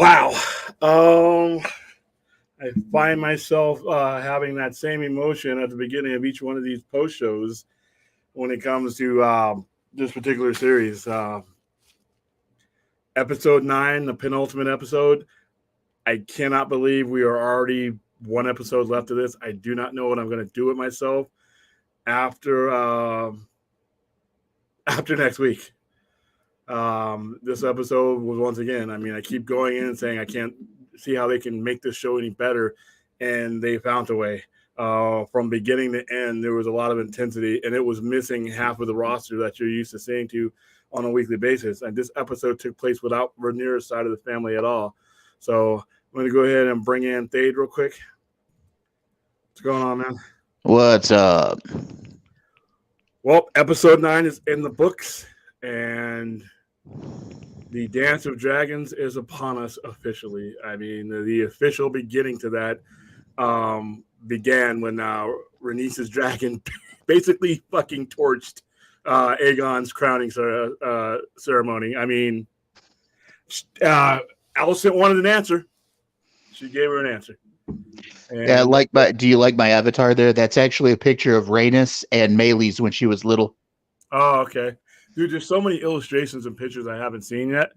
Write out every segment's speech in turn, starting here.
Wow. Um, I find myself having that same emotion at the beginning of each one of these post shows when it comes to this particular series. Episode 9, the penultimate episode. I cannot believe we are already one episode left of this. I do not know what I'm going to do with myself after after next week. This episode was once again. I mean, I keep going in and saying I can't see how they can make this show any better, and they found a way. From beginning to end, there was a lot of intensity, and it was missing half of the roster that you're used to seeing to on a weekly basis. And this episode took place without Rhaenyra's side of the family at all. So I'm going to go ahead and bring in Thade real quick. What's going on, man? What's up? Well, episode 9 is in the books, and the Dance of Dragons is upon us officially. I mean, the official beginning to that began when Rhaenys's dragon basically fucking torched Aegon's crowning ceremony. I mean, Alicent wanted an answer. She gave her an answer. And, Yeah, do you like my avatar there? That's actually a picture of Rhaenys and Meleys when she was little. Oh, okay. Dude, there's so many illustrations and pictures I haven't seen yet.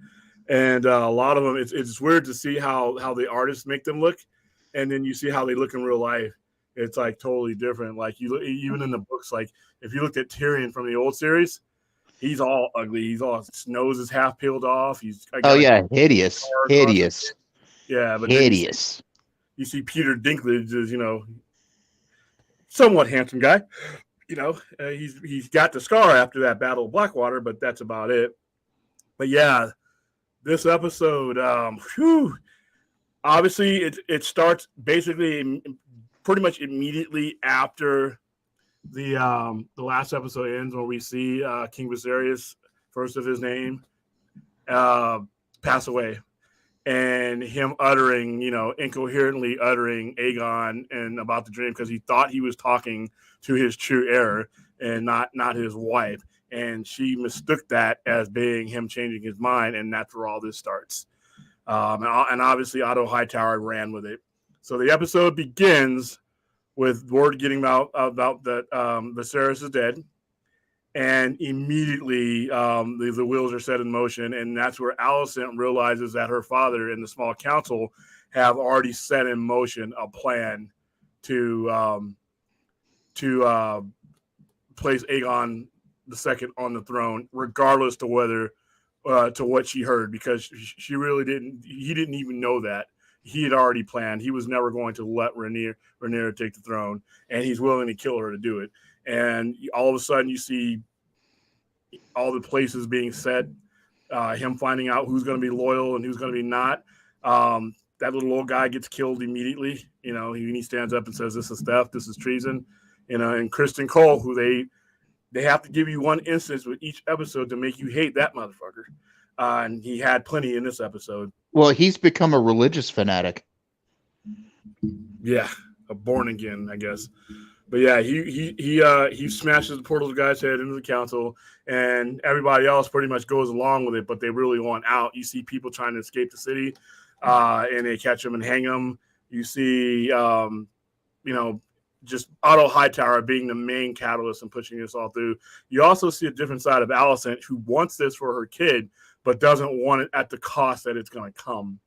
And a lot of them, it's weird to see how the artists make them look. And then you see how they look in real life. It's like totally different. Like you look, even in the books, like if you looked at Tyrion from the old series, he's all ugly. He's all, his nose is half peeled off. Hideous. Yeah, but hideous. You see Peter Dinklage is, somewhat handsome guy. He's got the scar after that Battle of Blackwater, but that's about it. But yeah, this episode, obviously it starts basically pretty much immediately after the last episode ends, where we see King Viserys, first of his name, pass away. And him uttering, incoherently uttering Aegon and about the dream, because he thought he was talking to his true heir and not his wife. And she mistook that as being him changing his mind, and that's where all this starts. And obviously Otto Hightower ran with it. So the episode begins with word getting out about that Viserys is dead. And immediately the wheels are set in motion, and that's where Alicent realizes that her father and the small council have already set in motion a plan to place Aegon II on the throne, regardless to whether to what she heard, because she really didn't. He didn't even know that. He had already planned. He was never going to let Rhaenyra take the throne, and he's willing to kill her to do it. And all of a sudden, you see all the places being set, him finding out who's going to be loyal and who's going to be not. That little old guy gets killed immediately. He stands up and says, "This is theft. This is treason." And Kristen Cole, who they have to give you one instance with each episode to make you hate that motherfucker. And he had plenty in this episode. Well, he's become a religious fanatic. Yeah, a born again, I guess. But yeah, he smashes the portal guy's head into the council, and everybody else pretty much goes along with it, but they really want out. You see people trying to escape the city, and they catch them and hang them. You see, just Otto Hightower being the main catalyst and pushing this all through. You also see a different side of Alicent, who wants this for her kid, but doesn't want it at the cost that it's going to come.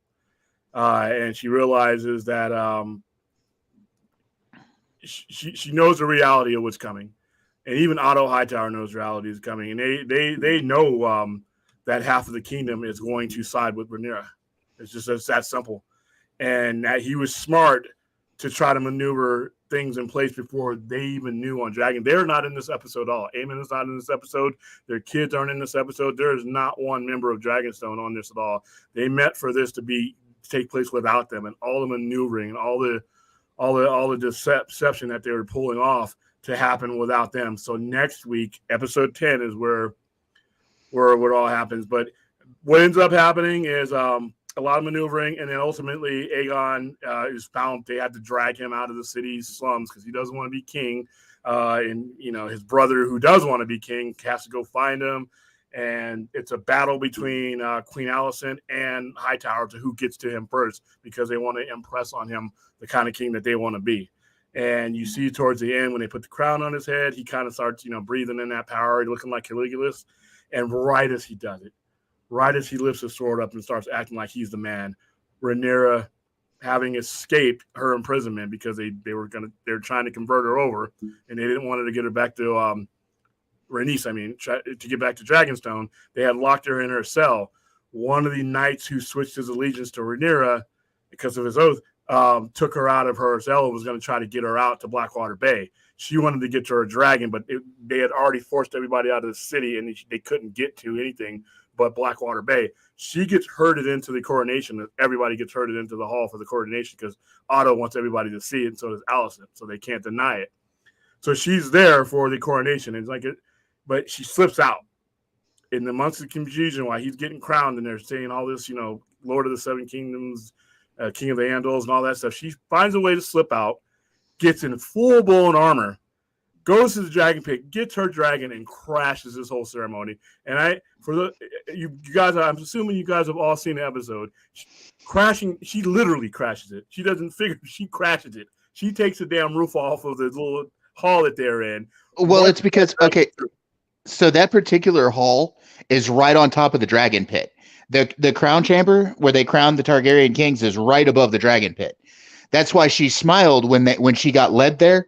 And she realizes that she knows the reality of what's coming, and even Otto Hightower knows reality is coming, and they know that half of the kingdom is going to side with Rhaenyra. It's that simple, and that he was smart to try to maneuver things in place before they even knew on Dragon. They're not in this episode at all. Aemon is not in this episode. Their kids aren't in this episode. There is not one member of Dragonstone on this at all. They met for this to take place without them, and all the maneuvering and all the deception that they were pulling off to happen without them. So next week, episode 10 is where it all happens. But what ends up happening is a lot of maneuvering, and then ultimately Aegon is found. They had to drag him out of the city's slums because he doesn't want to be king. And his brother, who does want to be king, has to go find him. and it's a battle between Queen Alicent and Hightower to who gets to him first, because they want to impress on him the kind of king that they want to be. And you see towards the end when they put the crown on his head, he kind of starts, breathing in that power, looking like Caligulus. And right as he does it, right as he lifts his sword up and starts acting like he's the man, Rhaenyra, having escaped her imprisonment because they're trying to convert her over, and they didn't want her to get her back to Rhaenys, to get back to Dragonstone. They had locked her in her cell. One of the knights who switched his allegiance to Rhaenyra because of his oath took her out of her cell and was going to try to get her out to Blackwater Bay. She wanted to get to her dragon, but they had already forced everybody out of the city, and they couldn't get to anything but Blackwater Bay. She gets herded into the coronation. Everybody gets herded into the hall for the coronation because Otto wants everybody to see it, and so does Alicent, so they can't deny it. So she's there for the coronation, and but she slips out in the months of confusion while he's getting crowned, and they're saying all this, Lord of the Seven Kingdoms, King of the Andals, and all that stuff. She finds a way to slip out, gets in full-blown armor, goes to the dragon pit, gets her dragon, and crashes this whole ceremony. And you guys, I'm assuming you guys have all seen the episode. She literally crashes it. She doesn't figure, she crashes it. She takes the damn roof off of the little hall that they're in. Well, it's because, okay, so that particular hall is right on top of the dragon pit. The crown chamber where they crown the Targaryen kings is right above the dragon pit. That's why she smiled when she got led there,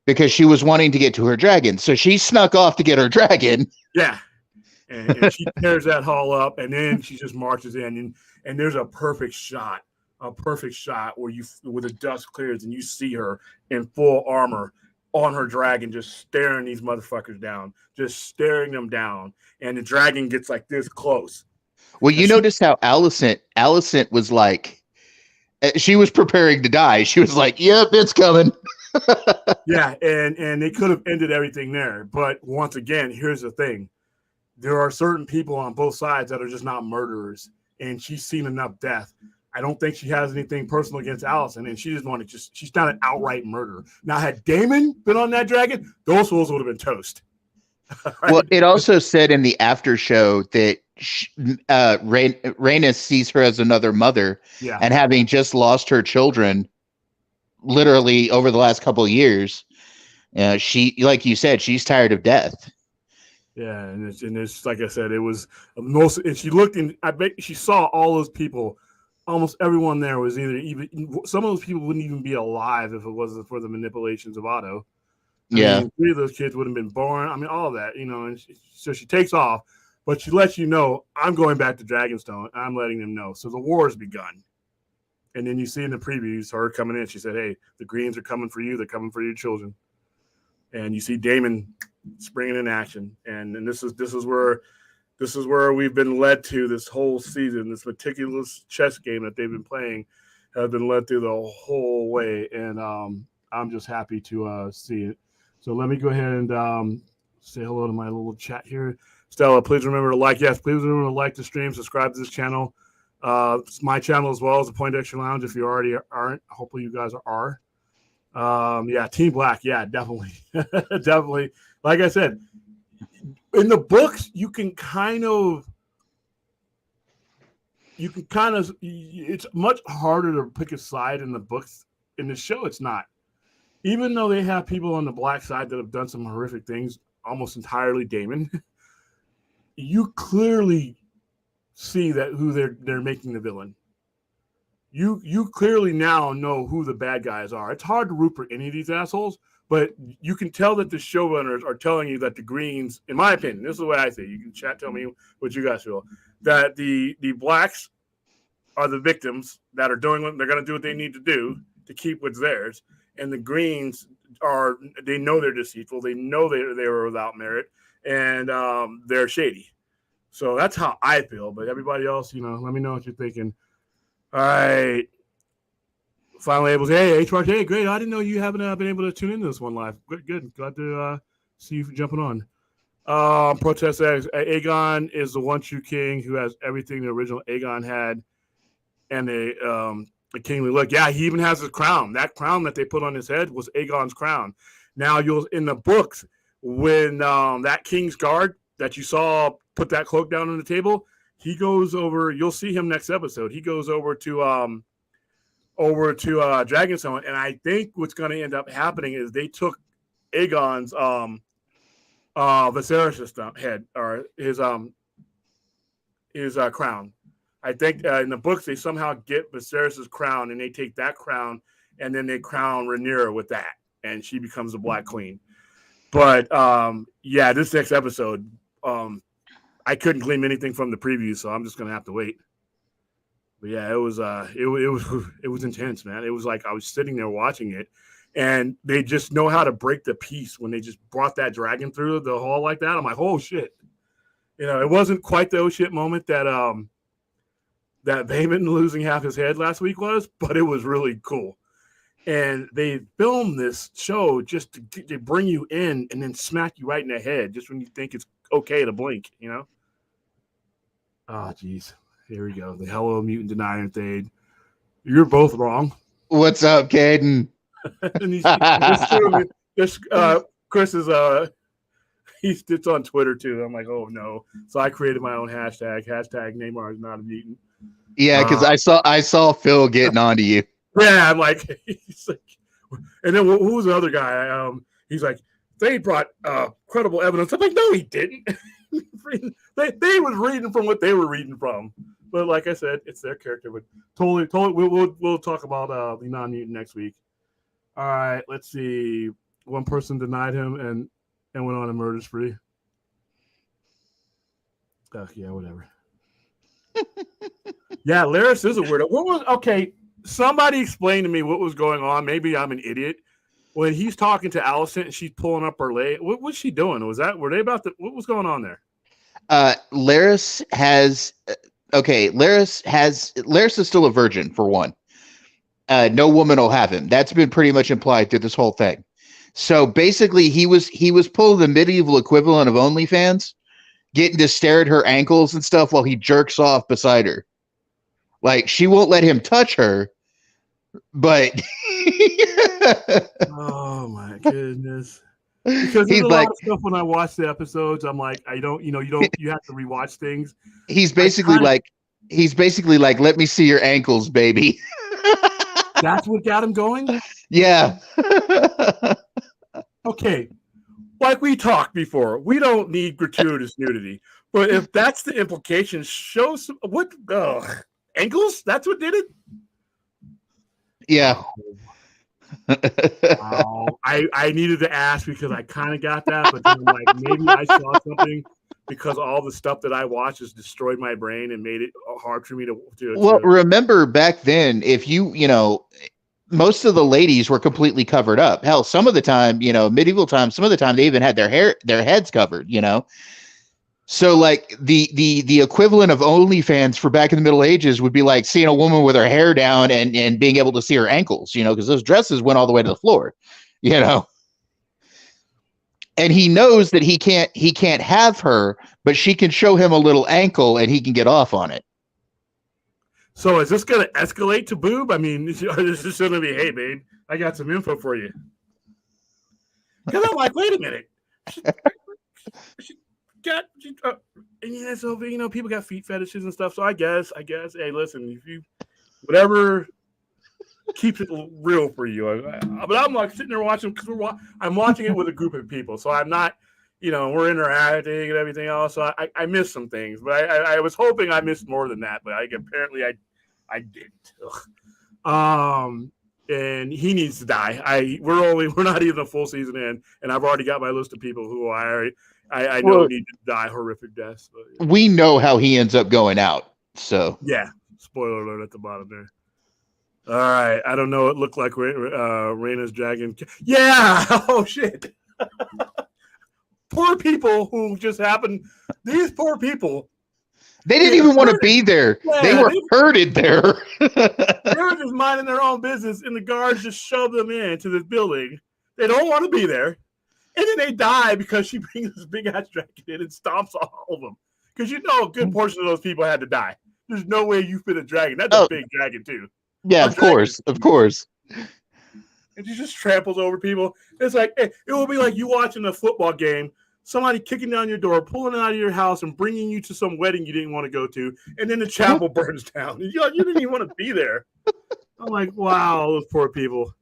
because she was wanting to get to her dragon. So she snuck off to get her dragon. Yeah. And she tears that hall up, and then she just marches in, and there's a perfect shot where the dust clears and you see her in full armor on her dragon, just staring these motherfuckers down, just staring them down. And the dragon gets like this close. Well, you notice how Alicent was like, she was preparing to die. She was like, yep, it's coming. Yeah, and they could have ended everything there. But once again, here's the thing. There are certain people on both sides that are just not murderers, and she's seen enough death. I don't think she has anything personal against Alicent, and she she's not an outright murderer. Now, had Daemon been on that dragon, those fools would have been toast. Right? Well, it also said in the after show that Rhaenys sees her as another mother, yeah. And having just lost her children literally over the last couple of years, she, like you said, she's tired of death. Yeah, and it's like I said, it was most. And she looked, and I bet she saw all those people. Almost everyone there was even some of those people wouldn't even be alive if it wasn't for the manipulations of Otto. I mean, 3 of those kids would have been born. I mean, all of that, And so she takes off, but she lets you know, I'm going back to Dragonstone. I'm letting them know. So the war has begun. And then you see in the previews her coming in. She said, "Hey, the Greens are coming for you. They're coming for your children." And you see Daemon springing in action. And this is where we've been led to this whole season. This meticulous chess game that they've been playing has been led through the whole way. And I'm just happy to see it. So let me go ahead and say hello to my little chat here. Stella, please remember to like. Yes, please remember to like the stream, subscribe to this channel. It's my channel as well as the Poindexter Lounge. If you already aren't, hopefully you guys are. Yeah, Team Black. Yeah, definitely. Definitely. Like I said, in the books, you can kind of, it's much harder to pick a side in the books. In the show, it's not. Even though they have people on the black side that have done some horrific things, almost entirely Daemon, you clearly see that who they're making the villain. You clearly now know who the bad guys are. It's hard to root for any of these assholes, but you can tell that the showrunners are telling you that the Greens, in my opinion, this is the way I see it. You can chat, tell me what you guys feel, that the blacks are the victims that are doing what they're going to do what they need to do to keep what's theirs. And the Greens they know they're deceitful. They know they were without merit, and they're shady. So that's how I feel. But everybody else, let me know what you're thinking. All right. Finally able to, hey, HRT, hey, great. I didn't know you haven't been able to tune into this one live. Good. Glad to see you jumping on. Protest X. Aegon is the one true king who has everything the original Aegon had, and a kingly look. Yeah, he even has his crown. That crown that they put on his head was Aegon's crown. Now, in the books, when that King's Guard that you saw put that cloak down on the table, he goes over. You'll see him next episode. He goes over to Dragonstone, and I think what's going to end up happening is they took Aegon's Viserys' head or his crown. I think in the books they somehow get Viserys' crown, and they take that crown, and then they crown Rhaenyra with that, and she becomes the Black Queen. But yeah, this next episode, I couldn't glean anything from the preview, so I'm just gonna have to wait. But yeah, it was intense, man. It was like I was sitting there watching it, and they just know how to break the peace when they just brought that dragon through the hall like that. I'm like, oh shit. It wasn't quite the oh shit moment that that Vaemond losing half his head last week was, but it was really cool. And they filmed this show just to bring you in and then smack you right in the head just when you think it's okay to blink, Oh, geez. Here we go. The Hello Mutant Denier thing. You're both wrong. What's up, Caden? Chris is it's on Twitter too. I'm like, oh no. So I created my own hashtag Neymar is not a mutant. Yeah, because I saw Phil getting onto you. Yeah, I'm like, he's like, and then who was the other guy? He's like, they brought credible evidence. I'm like, no, he didn't. they was reading from what they were reading from. But like I said, it's their character. But totally, we'll talk about the non-mutant next week. All right, let's see. One person denied him and went on a murder spree. Yeah, whatever. Yeah, Larys is a weirdo. Okay? Somebody explain to me what was going on. Maybe I'm an idiot. When he's talking to Alicent and she's pulling up her leg, what was she doing? Were they about to? What was going on there? Larys is still a virgin for one. No woman will have him. That's been pretty much implied through this whole thing. So basically, he was pulling the medieval equivalent of OnlyFans, getting to stare at her ankles and stuff while he jerks off beside her. Like, she won't let him touch her, but oh my goodness. Because there's a lot of stuff when I watch the episodes, I'm like, you have to rewatch things. He's basically like, let me see your ankles, baby. That's what got him going? Yeah. Okay. Like we talked before, we don't need gratuitous nudity. But if that's the implication, show some ankles? That's what did it? Yeah. Wow. I needed to ask because I kind of got that, but then I'm like, maybe I saw something because all the stuff that I watch has destroyed my brain and made it hard for me to remember back then, if most of the ladies were completely covered up. Hell, some of the time, medieval times, some of the time they even had their heads covered, So like the equivalent of OnlyFans for back in the Middle Ages would be like seeing a woman with her hair down and being able to see her ankles, because those dresses went all the way to the floor, And he knows that he can't have her, but she can show him a little ankle and he can get off on it. So is this going to escalate to boob? I mean, is this going to be, hey, babe, I got some info for you? Because I'm like, wait a minute. So people got feet fetishes and stuff. So I guess, hey, listen, if you whatever keeps it real for you. But I'm like sitting there watching because I'm watching it with a group of people, so I'm not, we're interacting and everything else. So I missed some things, but I was hoping I missed more than that, but apparently I didn't. And he needs to die. We're not even a full season in, and I've already got my list of people who I know need to die horrific deaths. But, yeah. We know how he ends up going out. So yeah, spoiler alert at the bottom there. All right, I don't know. It looked like Rhaenyra's dragon. Yeah. Oh shit. Poor people who just happened. These poor people. They didn't even want to be there. Yeah, they were herded there. They were just minding their own business, and the guards just shoved them into this building. They don't want to be there. And then they die because she brings this big-ass dragon in and stomps all of them. Because a good portion of those people had to die. There's no way you fit a dragon. That's a big dragon, too. Yeah, of course. And she just tramples over people. It's like, it will be like you watching a football game somebody kicking down your door, pulling it out of your house, and bringing you to some wedding you didn't want to go to, and then the chapel burns down. You didn't even want to be there. I'm like, wow, those poor people.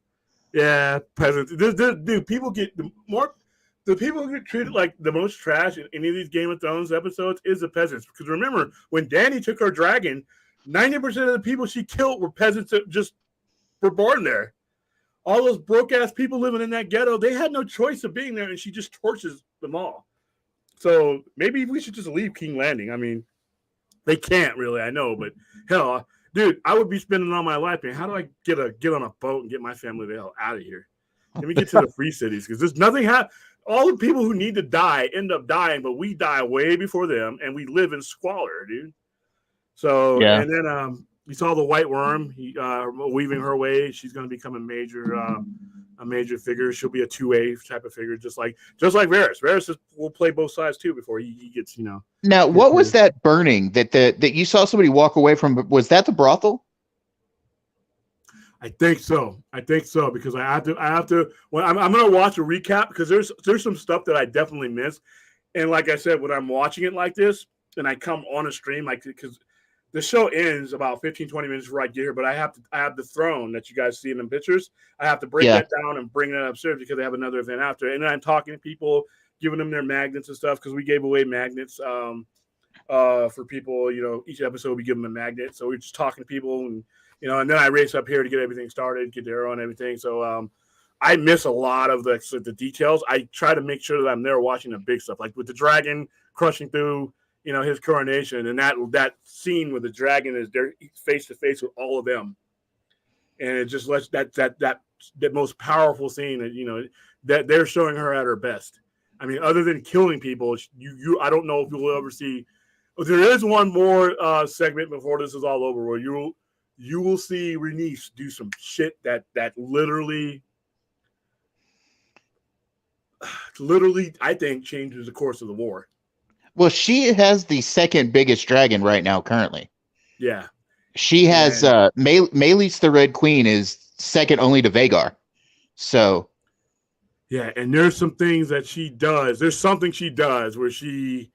Yeah, peasants. Dude, people get the people who get treated like the most trash in any of these Game of Thrones episodes is the peasants. Because remember, when Dany took her dragon, 90% of the people she killed were peasants that just were born there. All those broke-ass people living in that ghetto, they had no choice of being there, and she just torches them all. So maybe we should just leave King Landing. I mean, they can't really, I know, but hell, dude, I would be spending all my life, man. How do I get on a boat and get my family the hell out of here? Let me get to the free cities, because there's nothing all the people who need to die end up dying, but we die way before them, and we live in squalor, dude. So, yeah. And then you saw the White Worm weaving her way. She's going to become a major figure. She'll be a 2A type of figure, just like Varys. Varys will play both sides too before he gets, Now, what was that burning that you saw somebody walk away from? Was that the brothel? I think so because I have to. Well, I'm going to watch a recap because there's some stuff that I definitely missed, and like I said, when I'm watching it like this, and I come on a stream because the show ends about 15, 20 minutes before I get here, but I have the throne that you guys see in the pictures. I have to break that down and bring it upstairs because they have another event after. And then I'm talking to people, giving them their magnets and stuff because we gave away magnets for people. Each episode we give them a magnet. So we're just talking to people and then I race up here to get everything started, get the arrow and everything. So I miss a lot of the details. I try to make sure that I'm there watching the big stuff, like with the dragon crushing through his coronation, and that scene where the dragon is there face to face with all of them, and it just lets that most powerful scene that they're showing her at her best. I mean, other than killing people, I don't know if you'll ever see. There is one more segment before this is all over where you will see Rhaenys do some shit that literally I think changes the course of the war. Well, she has the second biggest dragon right now, currently. Yeah. She has Meleys the Red Queen is second only to Vhagar. So. Yeah, and there's some things that she does. There's something she does where she's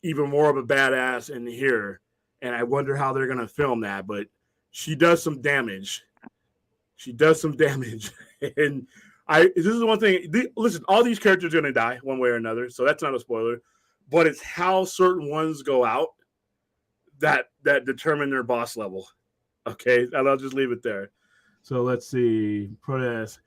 even more of a badass in here. And I wonder how they're going to film that. But she does some damage. And this is one thing. Listen, all these characters are going to die one way or another. So that's not a spoiler. But it's how certain ones go out that determine their boss level. Okay, and I'll just leave it there. So let's see. Proteus.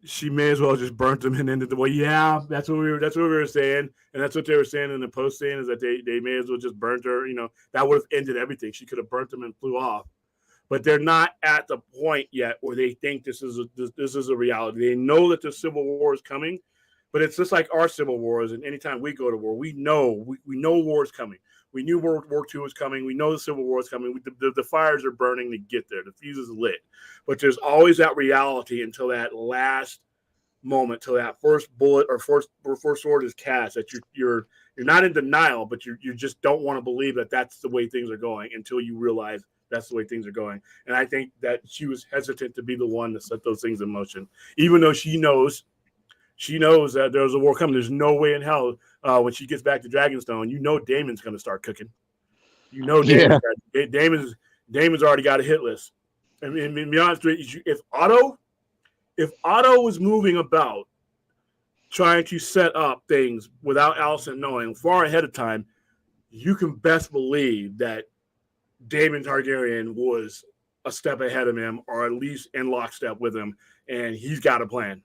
She may as well just burnt them and ended the way. Yeah, that's what we were saying, and that's what they were saying in the post saying is that they may as well just burnt her. That would have ended everything. She could have burnt them and flew off. But they're not at the point yet where they think this is a reality. They know that the Civil War is coming. But it's just like our civil wars, and anytime we go to war, we know war is coming. We knew World War II was coming. We know the Civil War is coming. The fires are burning to get there. The fuse is lit. But there's always that reality until that last moment, till that first bullet or first sword is cast. That you're not in denial, but you just don't want to believe that that's the way things are going until you realize that's the way things are going. And I think that she was hesitant to be the one to set those things in motion, even though she knows that there's a war coming. There's no way in hell when she gets back to Dragonstone, Daemon's going to start cooking. Daemon's already got a hit list. I mean, to be honest with you, if Otto was moving about trying to set up things without Alicent knowing far ahead of time, you can best believe that Daemon Targaryen was a step ahead of him, or at least in lockstep with him, and he's got a plan.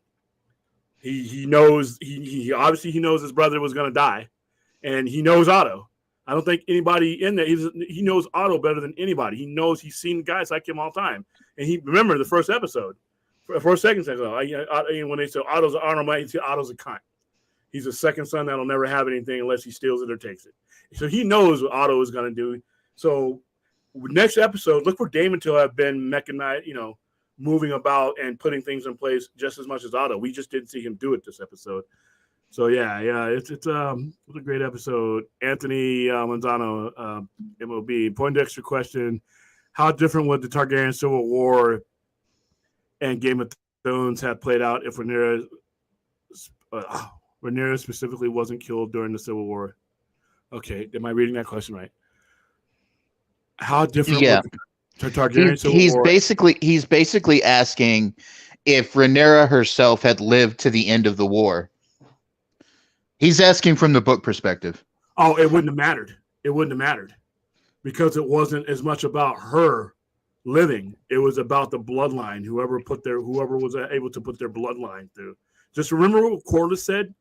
He knows he obviously knows his brother was going to die, and he knows Otto. I don't think anybody in there he knows Otto better than anybody. He knows he's seen guys like him all the time, and he remember the first second episode when they said Otto's an honorable man, he said Otto's a cunt. He's a second son that'll never have anything unless he steals it or takes it. So he knows what Otto is going to do. So next episode, look for Daemon to have been mechanized, moving about and putting things in place just as much as Otto. We just didn't see him do it this episode. So yeah, it's a great episode. Anthony Manzano, MOB. Poindexter question: how different would the Targaryen Civil War and Game of Thrones have played out if Rhaenyra Rhaenyra specifically wasn't killed during the Civil War. Okay, am I reading that question right? How different Yeah. was the Targaryen Civil He's War? basically asking if Rhaenyra herself had lived to the end of the war. He's asking from the book perspective. Oh, it wouldn't have mattered. It wouldn't have mattered because it wasn't as much about her living. It was about the bloodline. Whoever was able to put their bloodline through. Just remember what Corlys said.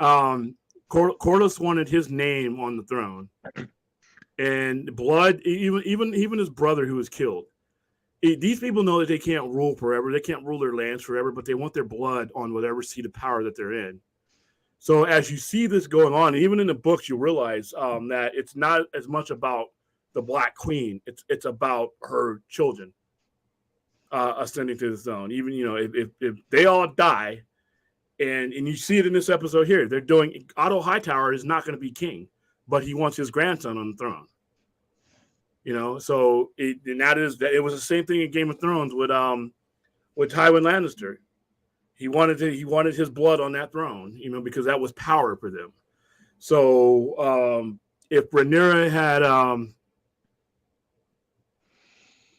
Corlys wanted his name on the throne, and blood. Even his brother who was killed. These people know that they can't rule forever. They can't rule their lands forever, but they want their blood on whatever seat of power that they're in. So as you see this going on, even in the books, you realize that it's not as much about the Black Queen. It's about her children ascending to the throne. Even if they all die, and you see it in this episode here, they're doing. Otto Hightower is not going to be king, but he wants his grandson on the throne. So it was the same thing in Game of Thrones with Tywin Lannister. He wanted his blood on that throne, because that was power for them. So if Rhaenyra had,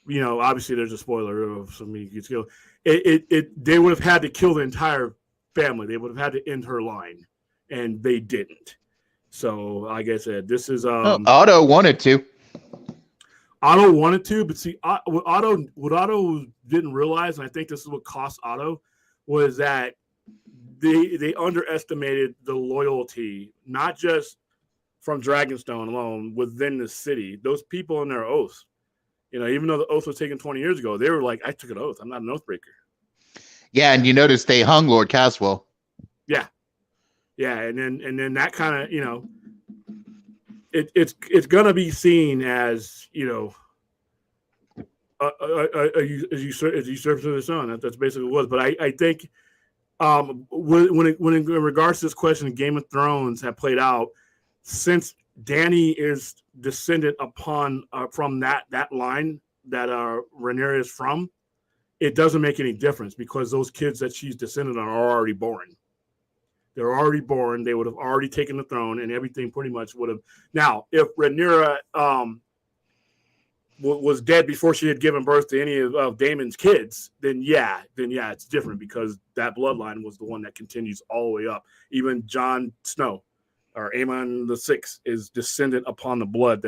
obviously there's a spoiler of somebody gets killed. They would have had to kill the entire family. They would have had to end her line, and they didn't. So, like I said, this is Otto wanted to. Otto wanted to, but see, what Otto didn't realize, and I think this is what cost Otto, was that they underestimated the loyalty, not just from Dragonstone alone, within the city. Those people in their oaths, even though the oath was taken 20 years ago, they were like, I took an oath. I'm not an oath breaker. Yeah, and you notice they hung Lord Caswell. Yeah. Yeah, and then that kind of, it's gonna be seen as, a usurper to the sun. That's basically what it was. But I think when in regards to this question, Game of Thrones have played out, since Dany is descended upon from that line that Rhaenyra is from, it doesn't make any difference because those kids that she's descended on are already born. They're already born. They would have already taken the throne, and everything pretty much would have. Now, if Rhaenyra was dead before she had given birth to any of Daemon's kids, then yeah, it's different because that bloodline was the one that continues all the way up. Even Jon Snow or Aemon the Sixth is descendant upon the blood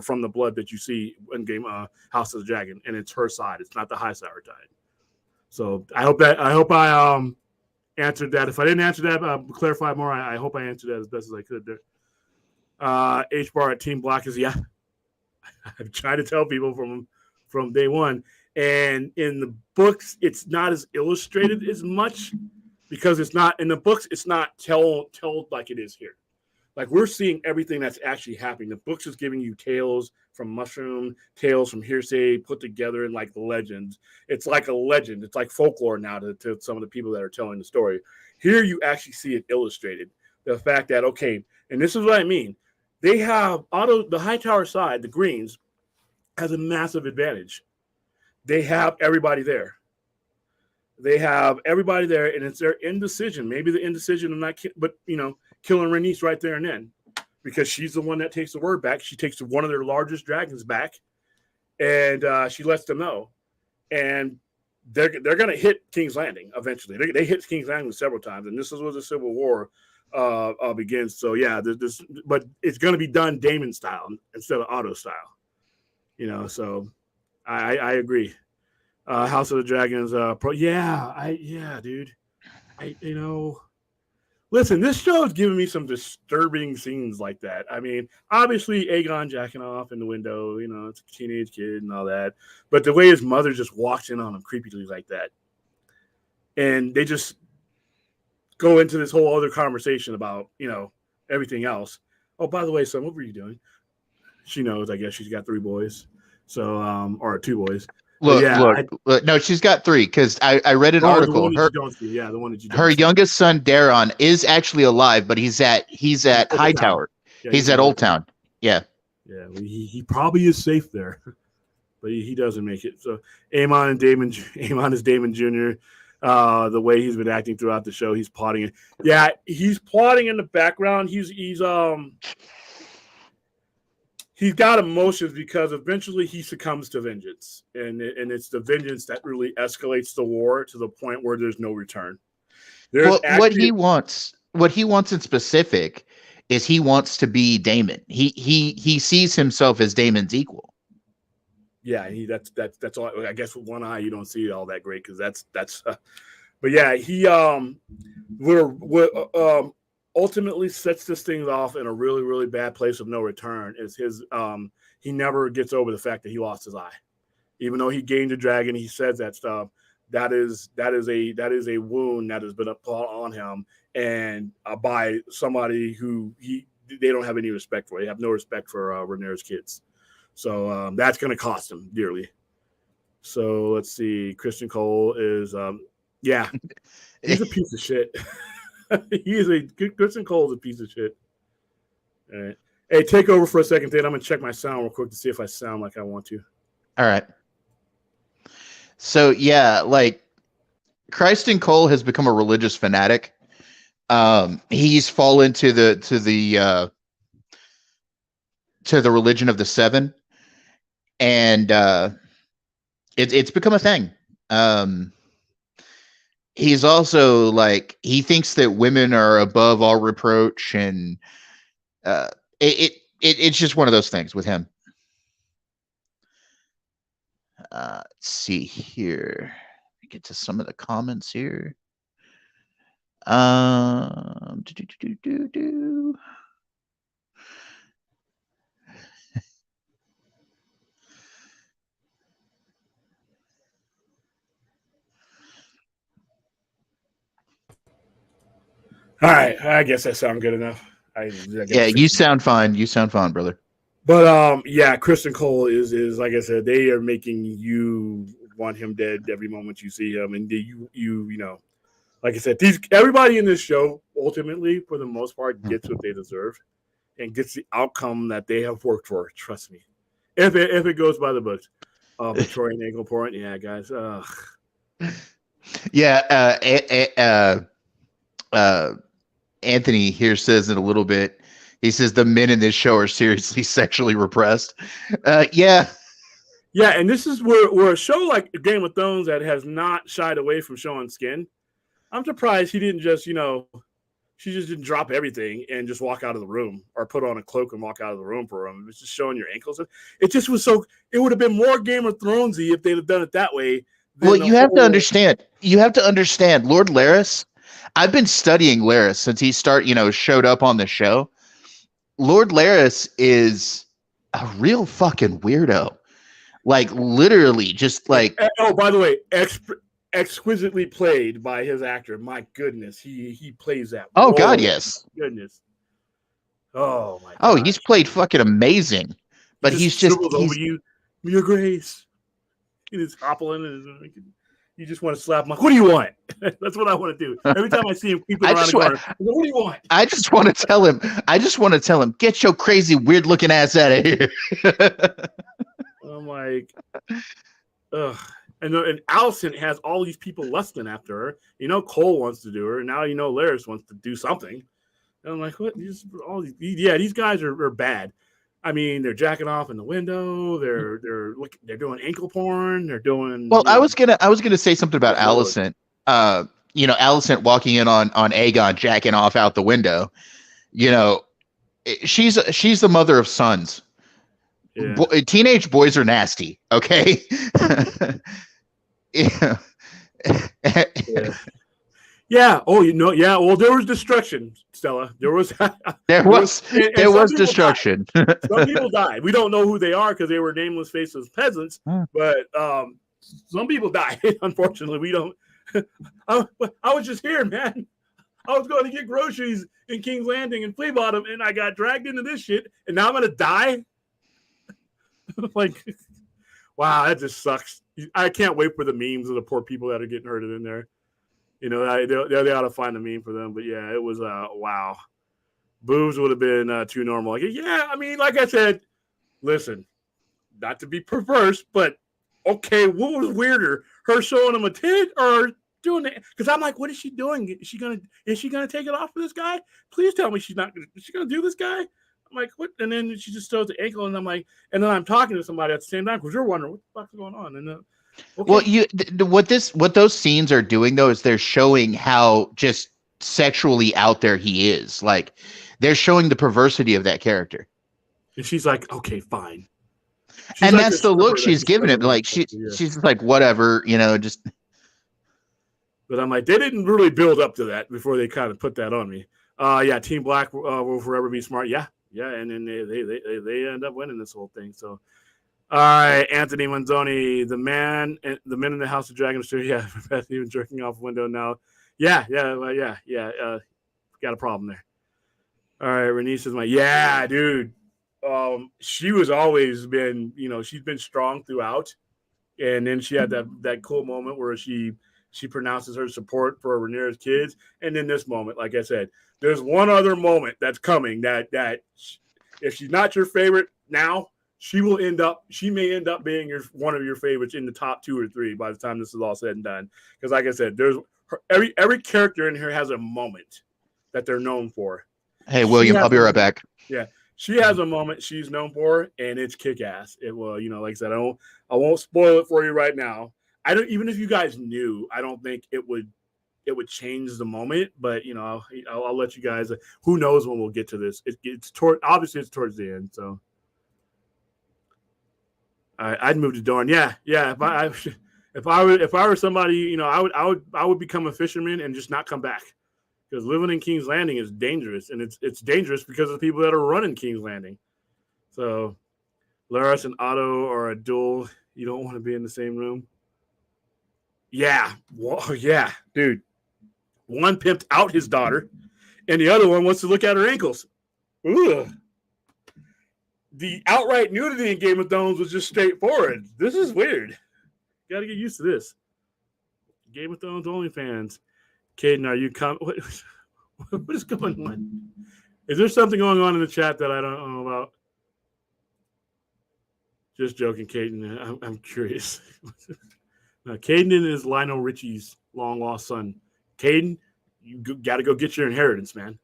from the blood that you see in Game House of the Dragon, and it's her side. It's not the Hightower side. So I hope I answered that. If I didn't answer that, clarify more. I hope I answered that as best as I could there. H-Bar at Team Black is, yeah. I've tried to tell people from day one. And in the books, it's not as illustrated as much because it's not in the books. It's not told like it is here. Like we're seeing everything that's actually happening. The books is giving you tales from Mushroom, tales from hearsay put together in like legends. It's like a legend. It's like folklore now to some of the people that are telling the story. Here you actually see it illustrated. The fact that, okay, and this is what I mean. They have the Hightower side, the Greens, has a massive advantage. They have everybody there. And it's their indecision. Maybe the indecision of not, but killing Rhaenys right there and then, because she's the one that takes the word back. She takes one of their largest dragons back, and she lets them know. And they're going to hit King's Landing eventually. They hit King's Landing several times, and this is where the Civil War begins. So yeah, but it's going to be done Daemon style instead of Otto style. So I agree. House of the Dragons, dude. Listen, this show is giving me some disturbing scenes like that. I mean, obviously Aegon jacking off in the window, it's a teenage kid and all that. But the way his mother just walks in on him creepily like that. And they just go into this whole other conversation about, everything else. Oh, by the way, son, what were you doing? She knows, I guess she's got 3 boys. So, or 2 boys. Look, no, she's got 3 because I read an article. The one that you don't her see. youngest son, Daron, is actually alive, but he's at Hightower. Yeah, he's at Old Town. Yeah. Yeah, he probably is safe there, but he doesn't make it. So Aemon is Daemon Jr. The way he's been acting throughout the show, he's plotting. Yeah, he's plotting in the background. He's got emotions because eventually he succumbs to vengeance, and it's the vengeance that really escalates the war to the point where there's no return. What he wants in specific is he wants to be Daemon. He sees himself as Daemon's equal. Yeah, that's all. I guess with one eye you don't see it all that great because that's. But yeah, he ultimately sets this thing off in a really, really bad place of no return. Is his he never gets over the fact that he lost his eye, even though he gained a dragon. He says that stuff. That is a wound that has been put on him, and by somebody who they don't have any respect for. They have no respect for Rhaenyra's kids, so that's going to cost him dearly. So let's see. Christian Cole is he's a piece of shit. Christian Cole is a piece of shit. All right. Hey, take over for a second, then I'm gonna check my sound real quick to see if I sound like I want to. All right. So yeah, like Christian Cole has become a religious fanatic. He's fallen to the religion of the Seven, and it's become a thing. He's also like he thinks that women are above all reproach, and it's just one of those things with him. Let's see here. Get to some of the comments here. All right, I guess I sound good enough. Yeah, you sound fine. You sound fine, brother. But yeah, Christian Cole is like I said, they are making you want him dead every moment you see him, and you know, like I said, everybody in this show ultimately, for the most part, gets what they deserve and gets the outcome that they have worked for. Trust me, if it goes by the books. Victorian ankle point, yeah, guys. Yeah, Anthony here says it a little bit. He says the men in this show are seriously sexually repressed. Yeah, and this is where a show like Game of Thrones that has not shied away from showing skin. I'm surprised he didn't just, she just didn't drop everything and just walk out of the room or put on a cloak and walk out of the room for him. It was just showing your ankles. It just was so. It would have been more Game of Thronesy if they'd have done it that way. Well, you have to understand. You have to understand, Lord Larys. I've been studying Larys since he showed up on the show. Lord Larys is a real fucking weirdo. Like literally, just like. Oh, by the way, exquisitely played by his actor. My goodness, he plays that. Oh God, yes. Goodness. Oh my. Oh, he's played fucking amazing. But he's just over you, Your Grace. He's hoppling and you just want to slap him. Like, what do you want? That's what I want to do. Every time I see him creeping around the corner, what do you want? I just want to tell him, get your crazy, weird looking ass out of here. I'm like, ugh. And Alicent has all these people lusting after her. Cole wants to do her. And now Larys wants to do something. And I'm like, what? These guys are bad. I mean, they're jacking off in the window. They're doing ankle porn. They're doing. Well, I was gonna say something about Alicent. Alicent walking in on Aegon jacking off out the window. She's the mother of sons. Yeah. Teenage boys are nasty. Okay. Yeah. Yeah. Oh, yeah. Well, there was destruction, Stella. There was destruction. Some people died. We don't know who they are because they were nameless, faceless peasants. But some people died. Unfortunately, we don't. I was just here, man. I was going to get groceries in King's Landing and Flea Bottom, and I got dragged into this shit, and now I'm gonna die. Like, wow, that just sucks. I can't wait for the memes of the poor people that are getting hurted in there. They ought to find a meme for them. But yeah, it was wow. Boobs would have been too normal. Like, yeah, I mean, like I said, listen, not to be perverse, but okay, what was weirder, her showing him a tit or doing it? Because I'm like, what is she doing? Is she gonna take it off for this guy? Please tell me she's not. Is she gonna do this guy? I'm like, what? And then she just throws the ankle, and I'm like, and then I'm talking to somebody at the same time because you're wondering what the fuck's going on. And okay. Well, what those scenes are doing though is they're showing how just sexually out there he is. Like they're showing the perversity of that character. And she's like, okay, fine. And like that's the look she's giving him. Like she's like, whatever, just. But I'm like, they didn't really build up to that before they kind of put that on me. Yeah, Team Black will forever be smart. Yeah, and then they end up winning this whole thing. So, all right, Anthony Manzoni, the men in the House of Dragon. Yeah, Beth even jerking off a window now. Yeah. Got a problem there. All right, Renee says, yeah, dude. She was always been, she's been strong throughout, and then she had that cool moment where she pronounces her support for Rhaenyra's kids, and then this moment, like I said, there's one other moment that's coming that if she's not your favorite now, she may end up being one of your favorites in the top 2 or 3 by the time this is all said and done. Because like I said, there's every character in here has a moment that they're known for. Hey, William, I'll be right back. Yeah. She has a moment she's known for, and it's kick-ass. It will, like I said, I won't spoil it for you right now. I don't, even if you guys knew, I don't think it would change the moment. But I'll let you guys. Who knows when we'll get to this? Obviously it's towards the end. So, I'd move to Dorne. Yeah. If I were somebody, I would become a fisherman and just not come back. Because living in King's Landing is dangerous, and it's dangerous because of the people that are running King's Landing. So, Larys and Otto are a duel. You don't want to be in the same room. Yeah. Whoa, yeah, dude. One pimped out his daughter, and the other one wants to look at her ankles. Ugh. The outright nudity in Game of Thrones was just straightforward. This is weird. You got to get used to this. Game of Thrones OnlyFans. Caden, are you coming? What is going on? Is there something going on in the chat that I don't know about? Just joking, Caden. I'm curious. Caden is Lionel Richie's long-lost son. Caden, you got to go get your inheritance, man.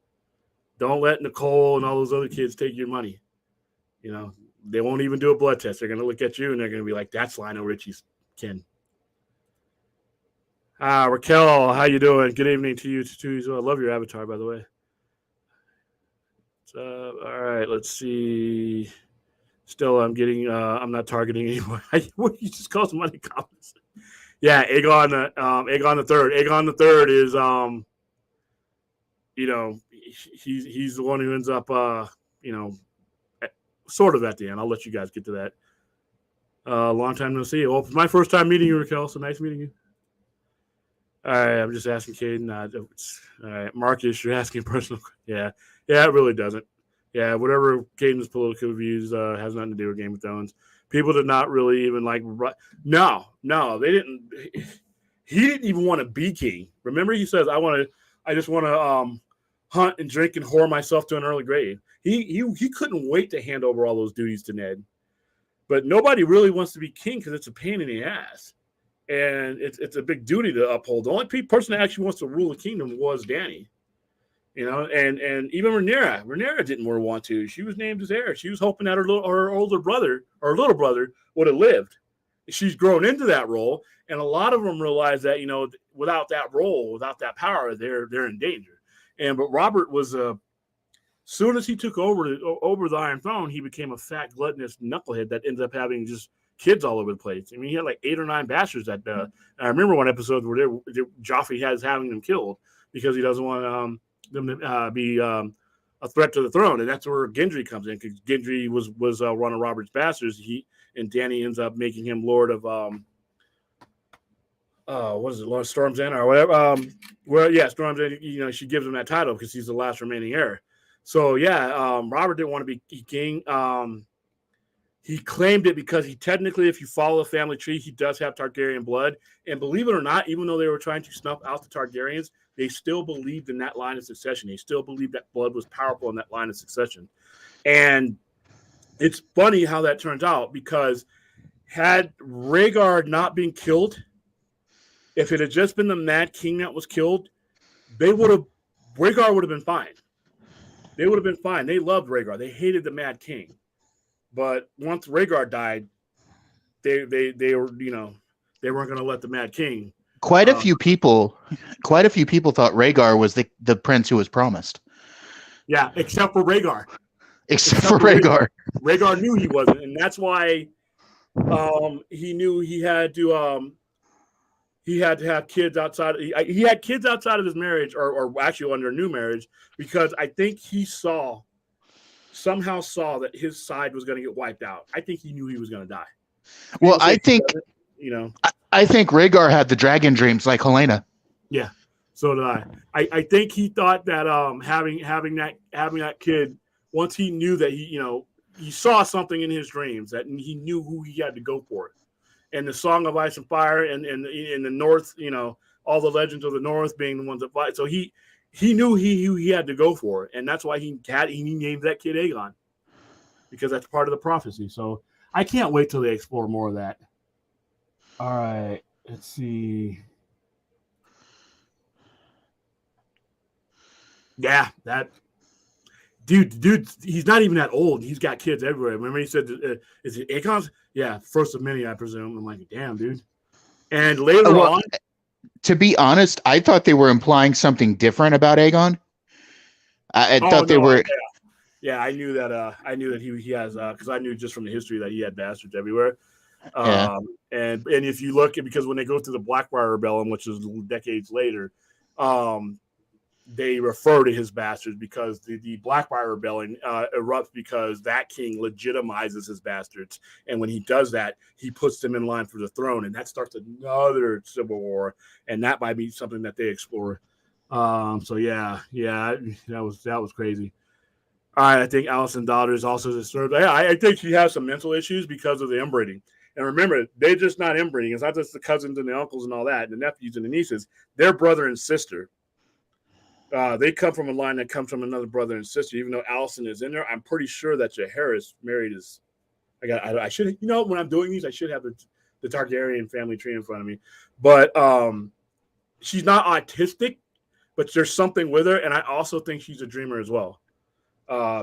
Don't let Nicole and all those other kids take your money. They won't even do a blood test. They're going to look at you, and they're going to be like, that's Lionel Richie's kin. Raquel, how you doing? Good evening to you too. I love your avatar, by the way. All right, let's see. Still, I'm not targeting anyone. What you just call somebody comments? Yeah, Aegon the Third. Aegon the Third is he's the one who ends up sort of at the end. I'll let you guys get to that. Long time no see. Well, it's my first time meeting you, Raquel. So nice meeting you. All right, I'm just asking Caden. All right, Marcus, you're asking personal. Yeah, it really doesn't. Yeah, whatever Caden's political views has nothing to do with Game of Thrones. People did not really even like. No, they didn't. He didn't even want to be king. Remember, he says, I just want to hunt and drink and whore myself to an early grave. He couldn't wait to hand over all those duties to Ned. But nobody really wants to be king because it's a pain in the ass. And it's a big duty to uphold. The only person that actually wants to rule the kingdom was Dany, and even Rhaenyra didn't want to. She was named as heir. She was hoping that her older brother or little brother would have lived. She's grown into that role, and a lot of them realize that without that role, without that power, they're in danger. But Robert was soon as he took over the Iron Throne, he became a fat gluttonous knucklehead that ended up having just kids all over the place. I mean, he had like 8 or 9 bastards that I remember one episode where Joffrey has having them killed because he doesn't want them to be a threat to the throne. And that's where Gendry comes in, because Gendry was one of Robert's bastards. And Dany ends up making him Lord of what is it, Lord Storm's End or whatever. Storm's End, she gives him that title because he's the last remaining heir. So Robert didn't want to be king. He claimed it because he technically, if you follow the family tree, he does have Targaryen blood. And believe it or not, even though they were trying to snuff out the Targaryens, they still believed in that line of succession. They still believed that blood was powerful in that line of succession. And it's funny how that turns out, because had Rhaegar not been killed, If it had just been the Mad King that was killed, Rhaegar would have been fine. They would have been fine. They loved Rhaegar. They hated the Mad King. But once Rhaegar died, they were, they weren't going to let the Mad King. Quite a few people thought Rhaegar was the prince who was promised. Yeah, except for Rhaegar. Except for Rhaegar. Rhaegar knew he wasn't, and that's why he knew he had to have kids outside. He had kids outside of his marriage, or actually under a new marriage, because I think he somehow saw that his side was going to get wiped out. I think he knew he was going to die. Well, I think Rhaegar had the dragon dreams like Helena. Yeah, so did I. I think he thought that having that kid, once he knew that he saw something in his dreams, that he knew who he had to go for it. And the Song of Ice and Fire and in the North, all the legends of the North being the ones that fight. So he knew he had to go for it, and that's why he named that kid Aegon, because that's part of the prophecy. So I can't wait till they explore more of that. All right, let's see. Yeah, that dude, he's not even that old. He's got kids everywhere. Remember he said, is it Aegon's? Yeah, first of many, I presume. I'm like, damn, dude. And later on, to be honest, I thought they were implying something different about Aegon. I thought they were. Yeah, I knew that. I knew that he has because I knew just from the history that he had bastards everywhere. And if you look at, because when they go through the Blackfyre Rebellion, which is decades later, they refer to his bastards because the Blackfyre Rebellion erupts because that king legitimizes his bastards. And when he does that, he puts them in line for the throne. And that starts another civil war. And that might be something that they explore. So yeah, that was crazy. All right, I think Alicent Daughter is also disturbed. I think she has some mental issues because of the inbreeding. And remember, they're just not inbreeding. It's not just the cousins and the uncles and all that, the nephews and the nieces. They're brother and sister. They come from a line that comes from another brother and sister. Even though Alicent is in there, I'm pretty sure that Jaehaerys married his. I should, when I'm doing these, I should have the Targaryen family tree in front of me. But she's not autistic, but there's something with her, and I also think she's a dreamer as well.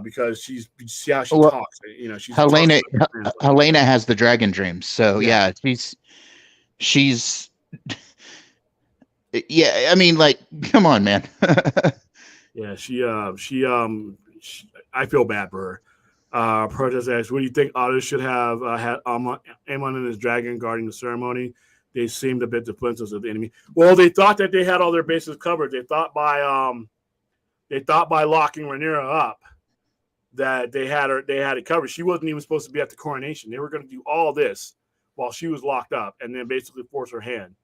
Because see how she talks. She's Helena has the dragon dreams, so yeah she's. Yeah, I mean, like, come on, man. Yeah, she I feel bad for her. Protest asks, what do you think Otto should have had Aemon and his dragon guarding the ceremony? They seemed a bit defensive of the enemy. Well, they thought that they had all their bases covered. They thought by locking Rhaenyra up that they had it covered. She wasn't even supposed to be at the coronation. They were going to do all this while she was locked up and then basically force her hand.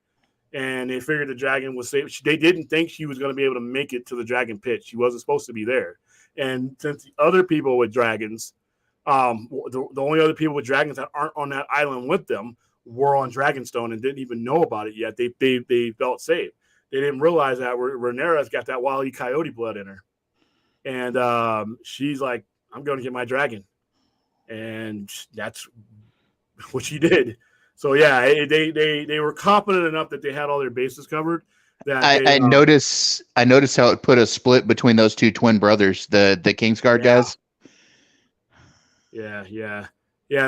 And they figured the dragon was safe. They didn't think she was going to be able to make it to the dragon pit. She wasn't supposed to be there. And since the other people with dragons, the only other people with dragons that aren't on that island with them were on Dragonstone and didn't even know about it yet. They felt safe. They didn't realize that Rhaenyra's got that Wile E. Coyote blood in her. And she's like, I'm going to get my dragon. And that's what she did. So yeah, they were confident enough that they had all their bases covered. That I notice how it put a split between those two twin brothers, the Kingsguard guys. Yeah.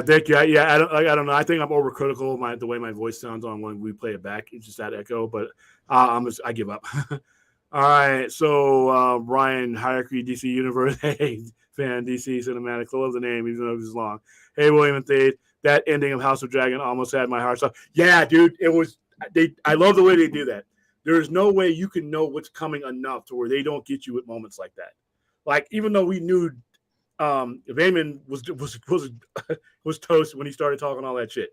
Thank you. I don't know. I think I'm overcritical of the way my voice sounds on when we play it back. It's just that echo, but I give up. All right. So Ryan Hierarchy DC Universe, hey fan DC Cinematic. I love the name even though it's long. Hey William and Thade. That ending of House of Dragon almost had my heart. So yeah, dude, it was. I love the way they do that. There is no way you can know what's coming enough to where they don't get you at moments like that. Like even though we knew Vaemon was toast when he started talking all that shit.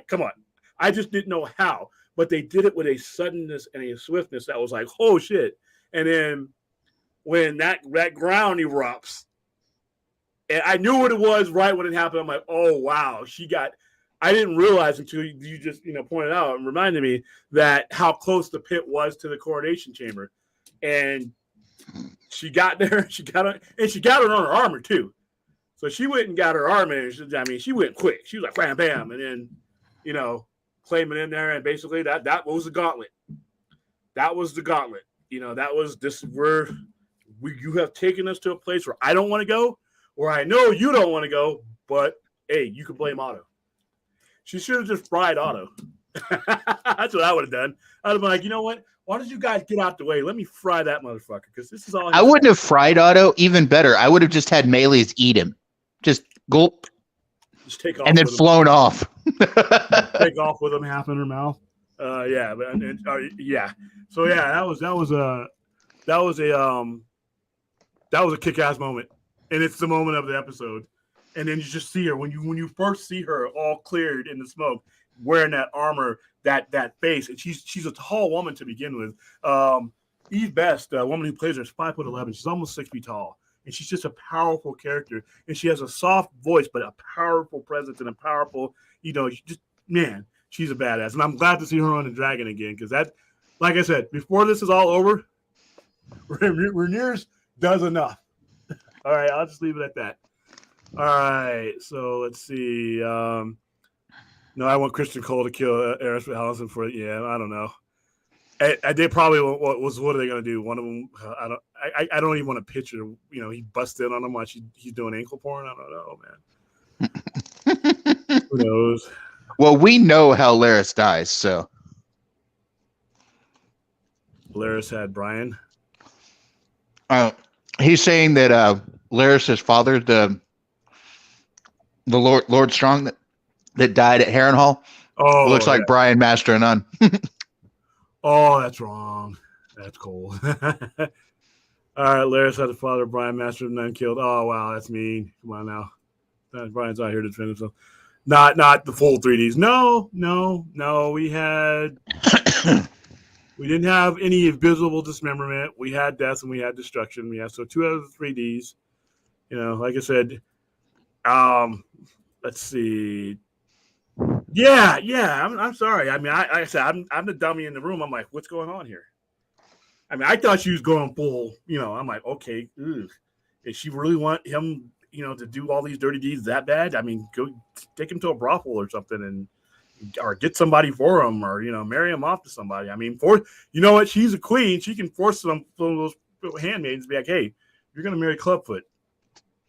Come on. I just didn't know how, but they did it with a suddenness and a swiftness that was like, oh shit. And then when that ground erupts. And I knew what it was right when it happened. I'm like, oh, wow. I didn't realize until you just, pointed out and reminded me that how close the pit was to the coronation chamber. And she got there. She got it on her armor, too. So she went and got her armor. She went quick. She was like, bam, bam. And then, claiming in there, and basically that was the gauntlet. That was the gauntlet. That was this where you have taken us to a place where I don't want to go, where I know you don't want to go, but hey, you can blame Otto. She should have just fried Otto. That's what I would have done. I'd have been like, you know what? Why don't you guys get out the way? Let me fry that motherfucker, because this is all. I wouldn't have fried Otto. Even better, I would have just had Melees eat him. Just gulp. Just take off and then flown off. Take off with him, half in her mouth. Yeah, yeah. So yeah, that was a kick-ass moment, and it's the moment of the episode. And then you just see her when you first see her all cleared in the smoke, wearing that armor, that face, and she's a tall woman to begin with. Eve Best, a woman who plays her, is 5'11". She's almost 6 feet tall. And she's just a powerful character. And she has a soft voice, but a powerful presence and a powerful, man, she's a badass. And I'm glad to see her on the dragon again, because that, like I said, before this is all over, Rhaenyra's does enough. All right, I'll just leave it at that. All right, so let's see. No, I want Christian Cole to kill Aerys Allison for it. Yeah, I don't know. They probably what are they going to do? One of them, I don't even want to picture. He busted in on them while he's doing ankle porn. I don't know, man. Who knows? Well, we know how Larys dies, so Larys had Brian. He's saying that Larys's father, the Lord Strong that died at Harrenhal, looks like Brian, Master and None. Oh, that's wrong. That's cool. All right, Larys had a father, Brian, Master of None, killed. Oh, wow, that's mean. Come on now. Brian's not here to defend himself. Not the full 3Ds. No. We didn't have any visible dismemberment. We had death and we had destruction. So 2 out of the 3Ds. Like I said, let's see. Yeah. I'm sorry. I mean, I said I'm the dummy in the room. I'm like, what's going on here? I mean, I thought she was going full. I'm like, okay, does she really want him, to do all these dirty deeds that bad? I mean, go take him to a brothel or something, or get somebody for him, or marry him off to somebody. I mean, what? She's a queen. She can force some of those handmaids to be like, hey, you're gonna marry Clubfoot.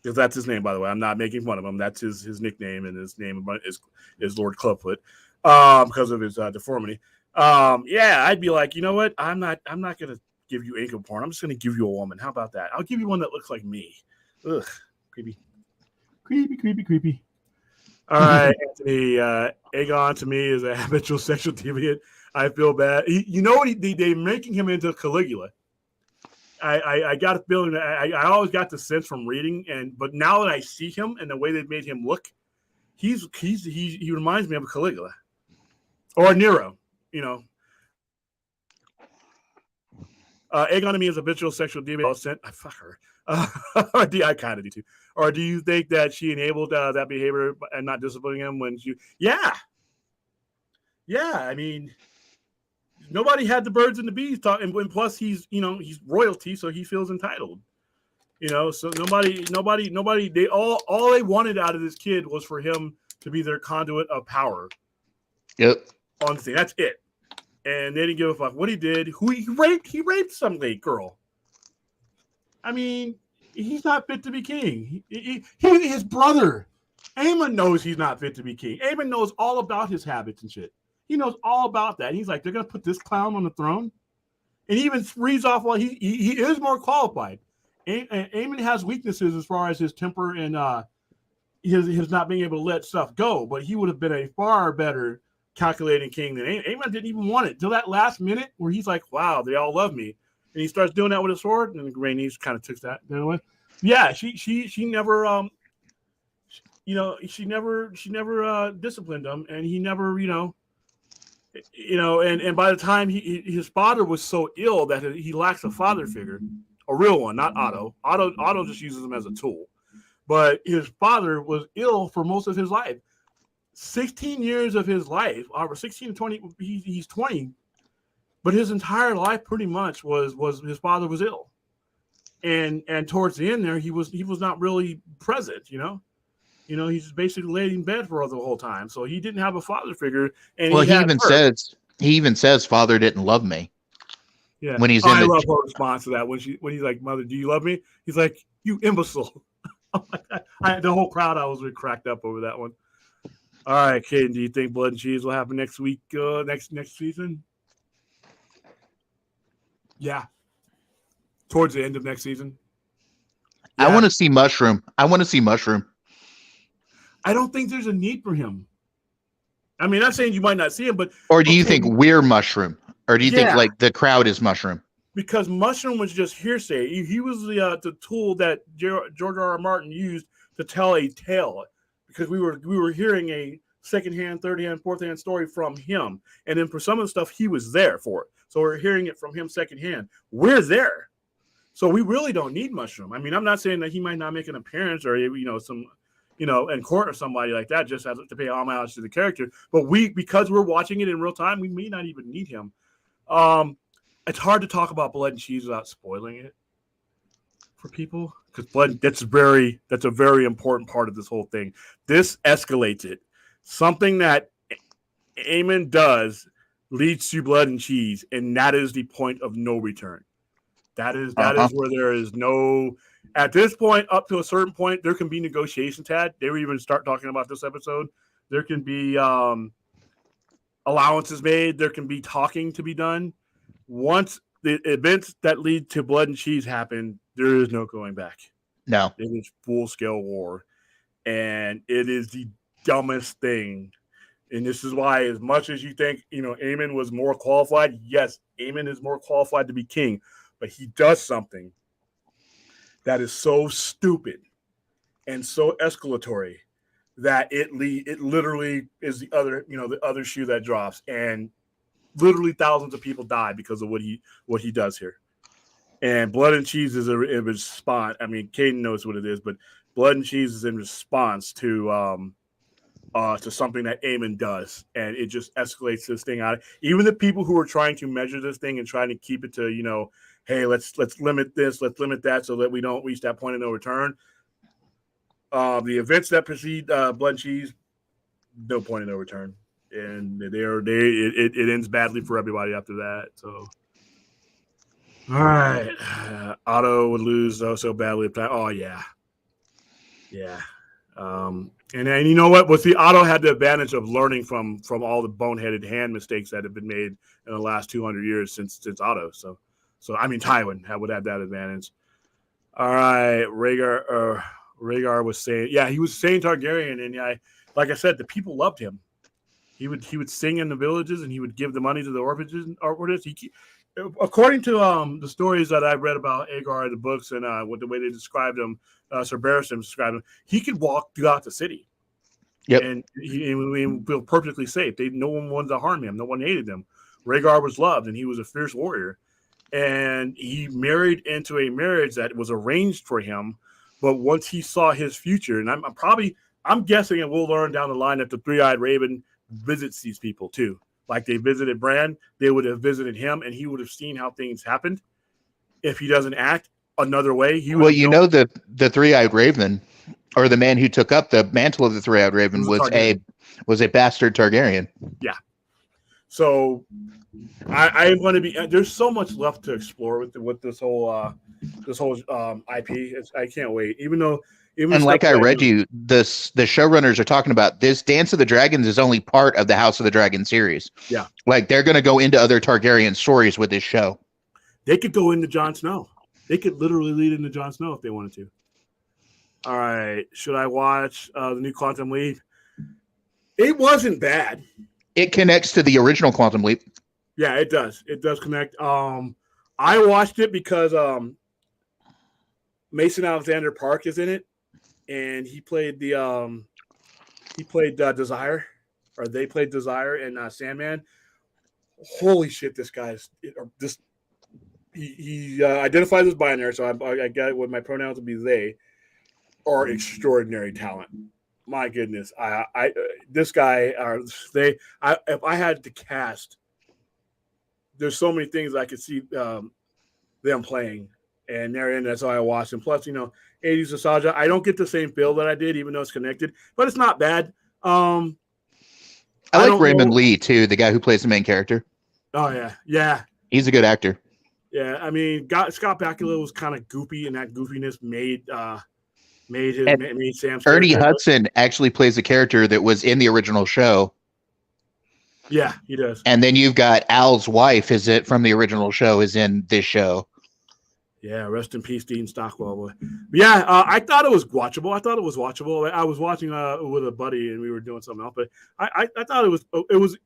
Because that's his name, by the way. I'm not making fun of him. That's his nickname, and his name is Lord Clubfoot, because of his deformity. Yeah, I'd be like, you know what? I'm not gonna give you ankle porn. I'm just gonna give you a woman. How about that? I'll give you one that looks like me. Ugh, creepy. All right, Anthony. Aegon to me is a habitual sexual deviant. I feel bad. They're making him into Caligula. I got a feeling that I always got the sense from reading, but now that I see him and the way they've made him look, he reminds me of Caligula or Nero. Aegon to me is a habitual sexual deviant. I fuck her. I kind of do too. Or do you think that she enabled that behavior and not disciplining him when she? Yeah. I mean, nobody had the birds and the bees talk, and plus he's royalty, so he feels entitled. So nobody. They all they wanted out of this kid was for him to be their conduit of power. Yep. On the thing, that's it. And they didn't give a fuck what he did. Who he raped? He raped some late girl. I mean, he's not fit to be king. His brother, Aemon, knows he's not fit to be king. Aemon knows all about his habits and shit. He knows all about that. He's like, they're gonna put this clown on the throne, and he even reads off while he is more qualified. Aemon has weaknesses as far as his temper and his not being able to let stuff go, but he would have been a far better calculating king than Aemon. Didn't even want it till that last minute where he's like, wow, they all love me. And he starts doing that with a sword, and Rhaenys kind of took that away. Yeah, she never she never disciplined him, and he never and by the time his father was so ill that he lacks a father figure, a real one, not Otto. Otto just uses him as a tool, but his father was ill for most of his life. 16 years of his life, or 16 to 20, he's 20. But his entire life pretty much was his father was ill. And towards the end there, he was not really present, he's just basically laid in bed for the whole time. So he didn't have a father figure, and Well, he had her. he even says father didn't love me Yeah, when he's in I the love her response to that when he's like, "Mother, do you love me?" He's like, "You imbecile." Oh my God. The whole crowd, I was really cracked up over that one. All right, Caden, do you think Blood and Cheese will happen next week? Next season? Yeah, towards the end of next season. I Yeah. want to see Mushroom. I want to see Mushroom. I don't think there's a need for him. I mean, not saying you might not see him, but Or do you okay, think we're Mushroom? Or do you think yeah, like the crowd is Mushroom? because Mushroom was just hearsay. He was the tool that George R. R. Martin used to tell a tale, because we were hearing a secondhand, third hand, fourth hand story from him, and then for some of the stuff he was there for it. So we're hearing it from him secondhand. We're there, so we really don't need Mushroom. I mean, I'm not saying that he might not make an appearance or some in court or somebody like that, just to pay homage to the character. But because we're watching it in real time, we may not even need him. It's hard to talk about Blood and Cheese without spoiling it for people, because that's a very important part of this whole thing. This escalates it. Something that Aemon does leads to Blood and Cheese, and that is the point of no return. That is where there is no. At this point, up to a certain point, there can be negotiations had. They will even start talking about this episode. There can be allowances made. There can be talking to be done. Once the events that lead to Blood and Cheese happen, there is no going back. No. It is full-scale war. And it is the dumbest thing. And this is why, as much as you think, Aemon was more qualified, yes, Aemon is more qualified to be king. But he does something that is so stupid and so escalatory that it literally is the other shoe that drops, and literally thousands of people die because of what he does here. And Blood and Cheese is a response. I mean, Caden knows what it is, but Blood and Cheese is in response to something that Aemon does, and it just escalates this thing out. Even the people who are trying to measure this thing and trying to keep it to, hey, let's limit this, let's limit that, so that we don't reach that point of no return. The events that precede Blood and Cheese, no point of no return, and it ends badly for everybody after that. So, all right, Otto would lose so badly. Oh yeah. And you know what? Otto had the advantage of learning from all the boneheaded hand mistakes that have been made in the last 200 years since Otto. So I mean, Tywin would have that advantage. All right, Rhaegar was saying, he was saying Targaryen, and like I said, the people loved him. He would sing in the villages, and he would give the money to the orphanages. According to the stories that I've read about Aegar in the books, and the way they described him, Sir Barristan described him, he could walk throughout the city. Yep. And he would feel perfectly safe. No one wanted to harm him. No one hated him. Rhaegar was loved, and he was a fierce warrior. And he married into a marriage that was arranged for him. But once he saw his future, and I'm guessing, and we'll learn down the line, that the Three-Eyed Raven visits these people too. Like they visited Bran, they would have visited him, and he would have seen how things happened. If he doesn't act another way, the Three-Eyed Raven, or the man who took up the mantle of the Three-Eyed Raven, was a bastard Targaryen. Yeah. So I am going to be. There's so much left to explore with this whole IP. I can't wait. And like I read you, the showrunners are talking about this. Dance of the Dragons is only part of the House of the Dragon series. Yeah, like they're going to go into other Targaryen stories with this show. They could go into Jon Snow. They could literally lead into Jon Snow if they wanted to. All right, should I watch the new Quantum Leap? It wasn't bad. It connects to the original Quantum Leap. Yeah, it does. It does connect. I watched it because Mason Alexander Park is in it, and he played Desire, or they played Desire in Sandman. Holy shit, this guy's he identifies as binary, so I got what my pronouns would be. They are extraordinary talent. My goodness, this guy if I had to cast, there's so many things I could see them playing, and therein that's how I watched. And plus, 80s nostalgia. I don't get the same feel that I did, even though it's connected, but it's not bad. I like don't Raymond know. Lee too, the guy who plays the main character. Oh yeah. He's a good actor. Yeah, I mean, Scott Bakula was kind of goofy, and that goofiness made Sam's Ernie character. Hudson actually plays a character that was in the original show. Yeah, he does. And then you've got Al's wife, is it from the original show, is in this show. Yeah, rest in peace, Dean Stockwell. Boy. But yeah, I thought it was watchable. I was watching with a buddy, and we were doing something else. But I thought it was.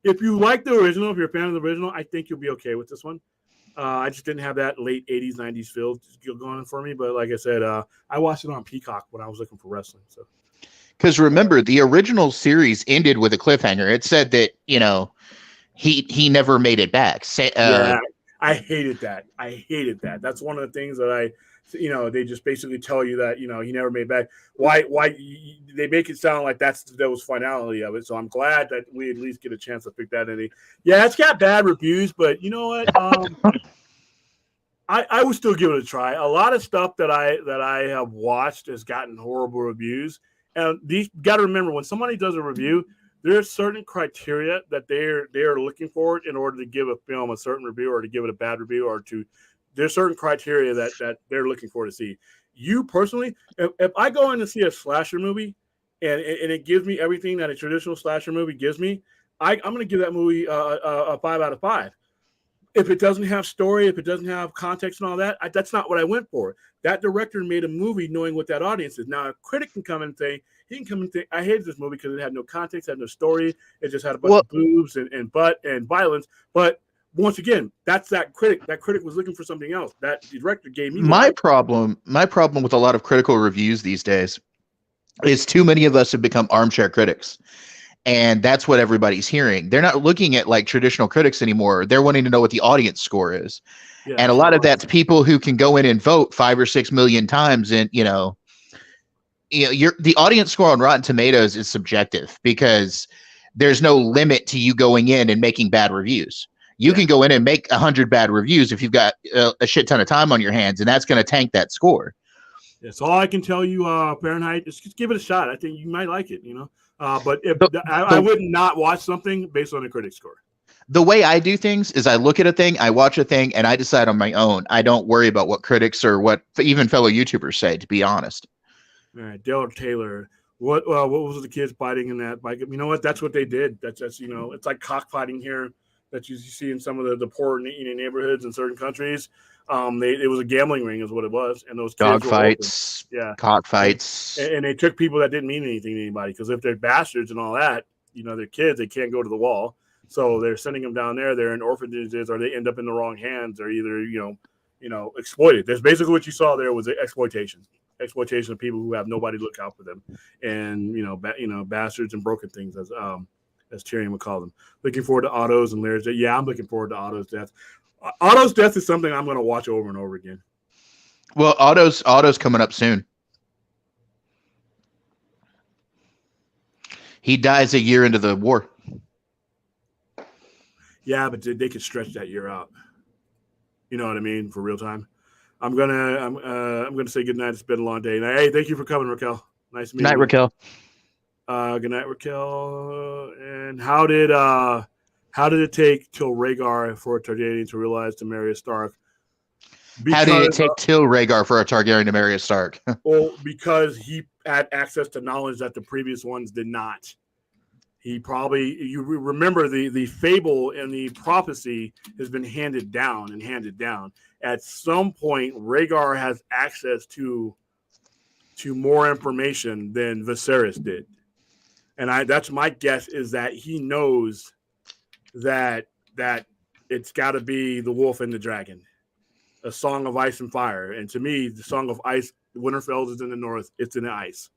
If you like the original, if you're a fan of the original, I think you'll be okay with this one. I just didn't have that late 80s, 90s feel going for me. But like I said, I watched it on Peacock when I was looking for wrestling. So, because remember, the original series ended with a cliffhanger. It said that he never made it back. Yeah, I hated that. That's one of the things that they just basically tell you that he never made it back. Why they make it sound like that was finality of it. So I'm glad that we at least get a chance to pick that in. Yeah, it's got bad reviews, but you know what? I would still give it a try. A lot of stuff that I have watched has gotten horrible reviews, and these got to remember when somebody does a review, there's certain criteria that they are looking for in order to give a film a certain review or to give it a bad review or to. There's certain criteria that they're looking for to see. You personally, if I go in to see a slasher movie and it gives me everything that a traditional slasher movie gives me, I'm going to give that movie a 5 out of 5. If it doesn't have story, if it doesn't have context and all that, that's not what I went for. That director made a movie knowing what that audience is. Now, a critic can come and say, I hated this movie because it had no context, had no story. It just had a bunch of boobs and butt and violence. But once again, that's that critic. That critic was looking for something else. That director gave me my problem with a lot of critical reviews these days is too many of us have become armchair critics. And that's what everybody's hearing. They're not looking at like traditional critics anymore. They're wanting to know what the audience score is. Yeah, and a lot of that's people who can go in and vote 5 or 6 million times. And, the audience score on Rotten Tomatoes is subjective because there's no limit to you going in and making bad reviews. You can go in and make 100 bad reviews if you've got a shit ton of time on your hands, and that's going to tank that score. That's all I can tell you, Fahrenheit. Just give it a shot. I think you might like it, But I would not watch something based on a critic score. The way I do things is I look at a thing, I watch a thing, and I decide on my own. I don't worry about what critics or what even fellow YouTubers say, to be honest. All right, Dale Taylor. What was the kids fighting in that bike? You know what? That's what they did. That's it's like cockfighting here that you see in some of the poor neighborhoods in certain countries. It was a gambling ring, is what it was, and those kids dog fights, cockfights, and they took people that didn't mean anything to anybody because if they're bastards and all that, they're kids, they can't go to the wall, so they're sending them down there. They're in orphanages, or they end up in the wrong hands. They're either exploited. That's basically what you saw there was exploitation of people who have nobody to look out for them, and bastards and broken things as Tyrion would call them. Looking forward to Otto's and Laird's death. Yeah, I'm looking forward to Otto's death. Otto's death is something I'm going to watch over and over again. Well, Otto's coming up soon. He dies a year into the war. Yeah, but they could stretch that year out. You know what I mean? For real time. I'm gonna say goodnight. It's been a long day. And hey, thank you for coming, Raquel. Nice to meet you. Good night, Raquel. Good night, Raquel. And how did it take till Rhaegar for a Targaryen to realize to marry a Stark? How did it take till Rhaegar for a Targaryen to marry a Stark? Well, because he had access to knowledge that the previous ones did not. He probably, you remember the fable and the prophecy has been handed down. At some point, Rhaegar has access to more information than Viserys did. And that's my guess is that he knows that it's got to be the Wolf and the Dragon, a Song of Ice and Fire. And to me, the Song of Ice, Winterfell is in the north, it's in the ice.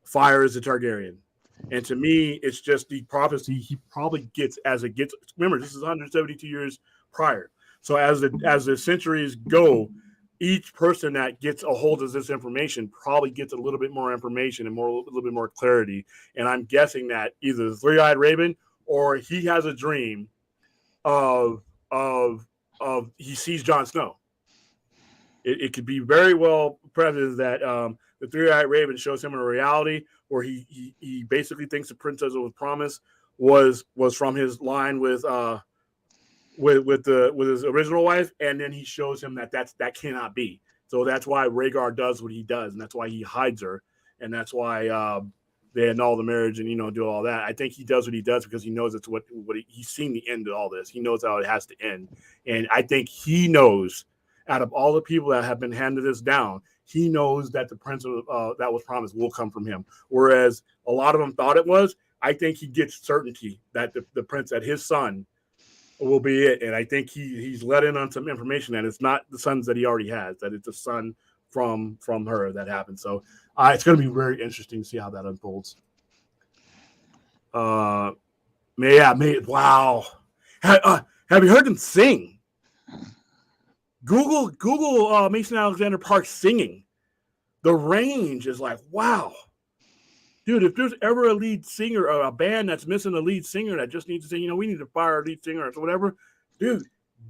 Fire is the Targaryen. And to me, it's just the prophecy he probably gets as it gets. Remember, this is 172 years prior. So as the centuries go, each person that gets a hold of this information probably gets a little bit more information and a little bit more clarity. And I'm guessing that either the Three-Eyed Raven or he has a dream of he sees Jon Snow. It could be very well present that the Three-Eyed Raven shows him a reality where he basically thinks the princess was promised was from his line with his original wife, and then he shows him that cannot be. So that's why Rhaegar does what he does, and that's why he hides her, and that's why they annul the marriage and do all that. I think he does what he does because he knows it's what he's seen the end of all this. He knows how it has to end, and I think he knows out of all the people that have been handed this down, he knows that the prince that was promised will come from him. Whereas a lot of them thought it was. I think he gets certainty that the prince, that his son will be it. And I think he's let in on some information that it's not the sons that he already has, that it's a son from her that happened. So it's going to be very interesting to see how that unfolds. Wow. Have you heard them sing? Google Mason Alexander Park singing. The range is like, wow. Dude, if there's ever a lead singer or a band that's missing a lead singer that just needs to say, we need to fire a lead singer or whatever, dude,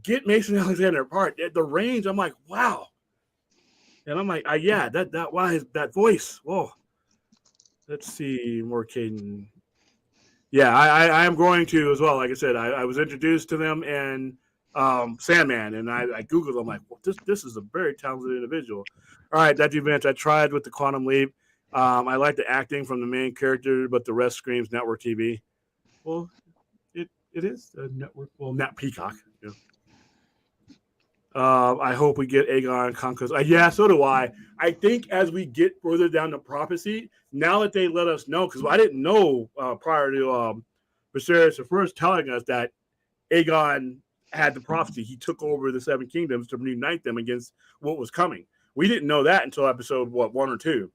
get Mason Alexander Park. The range, I'm like, wow. And I'm like, yeah, that voice. Whoa. Let's see, more Caden. Yeah, I am going to as well. Like I said, I was introduced to them and Sandman, and I Googled them. Like, well, this is a very talented individual. All right, that event I tried with the Quantum Leap. I like the acting from the main character, but the rest screams network TV. Well, it is a network. Well, not Peacock. I hope we get Aegon conquers. Yeah, so do I. I think as we get further down the prophecy, now that they let us know, because I didn't know prior to Viserys first telling us that Aegon had the prophecy. He took over the Seven Kingdoms to reunite them against what was coming. We didn't know that until episode 1 or 2.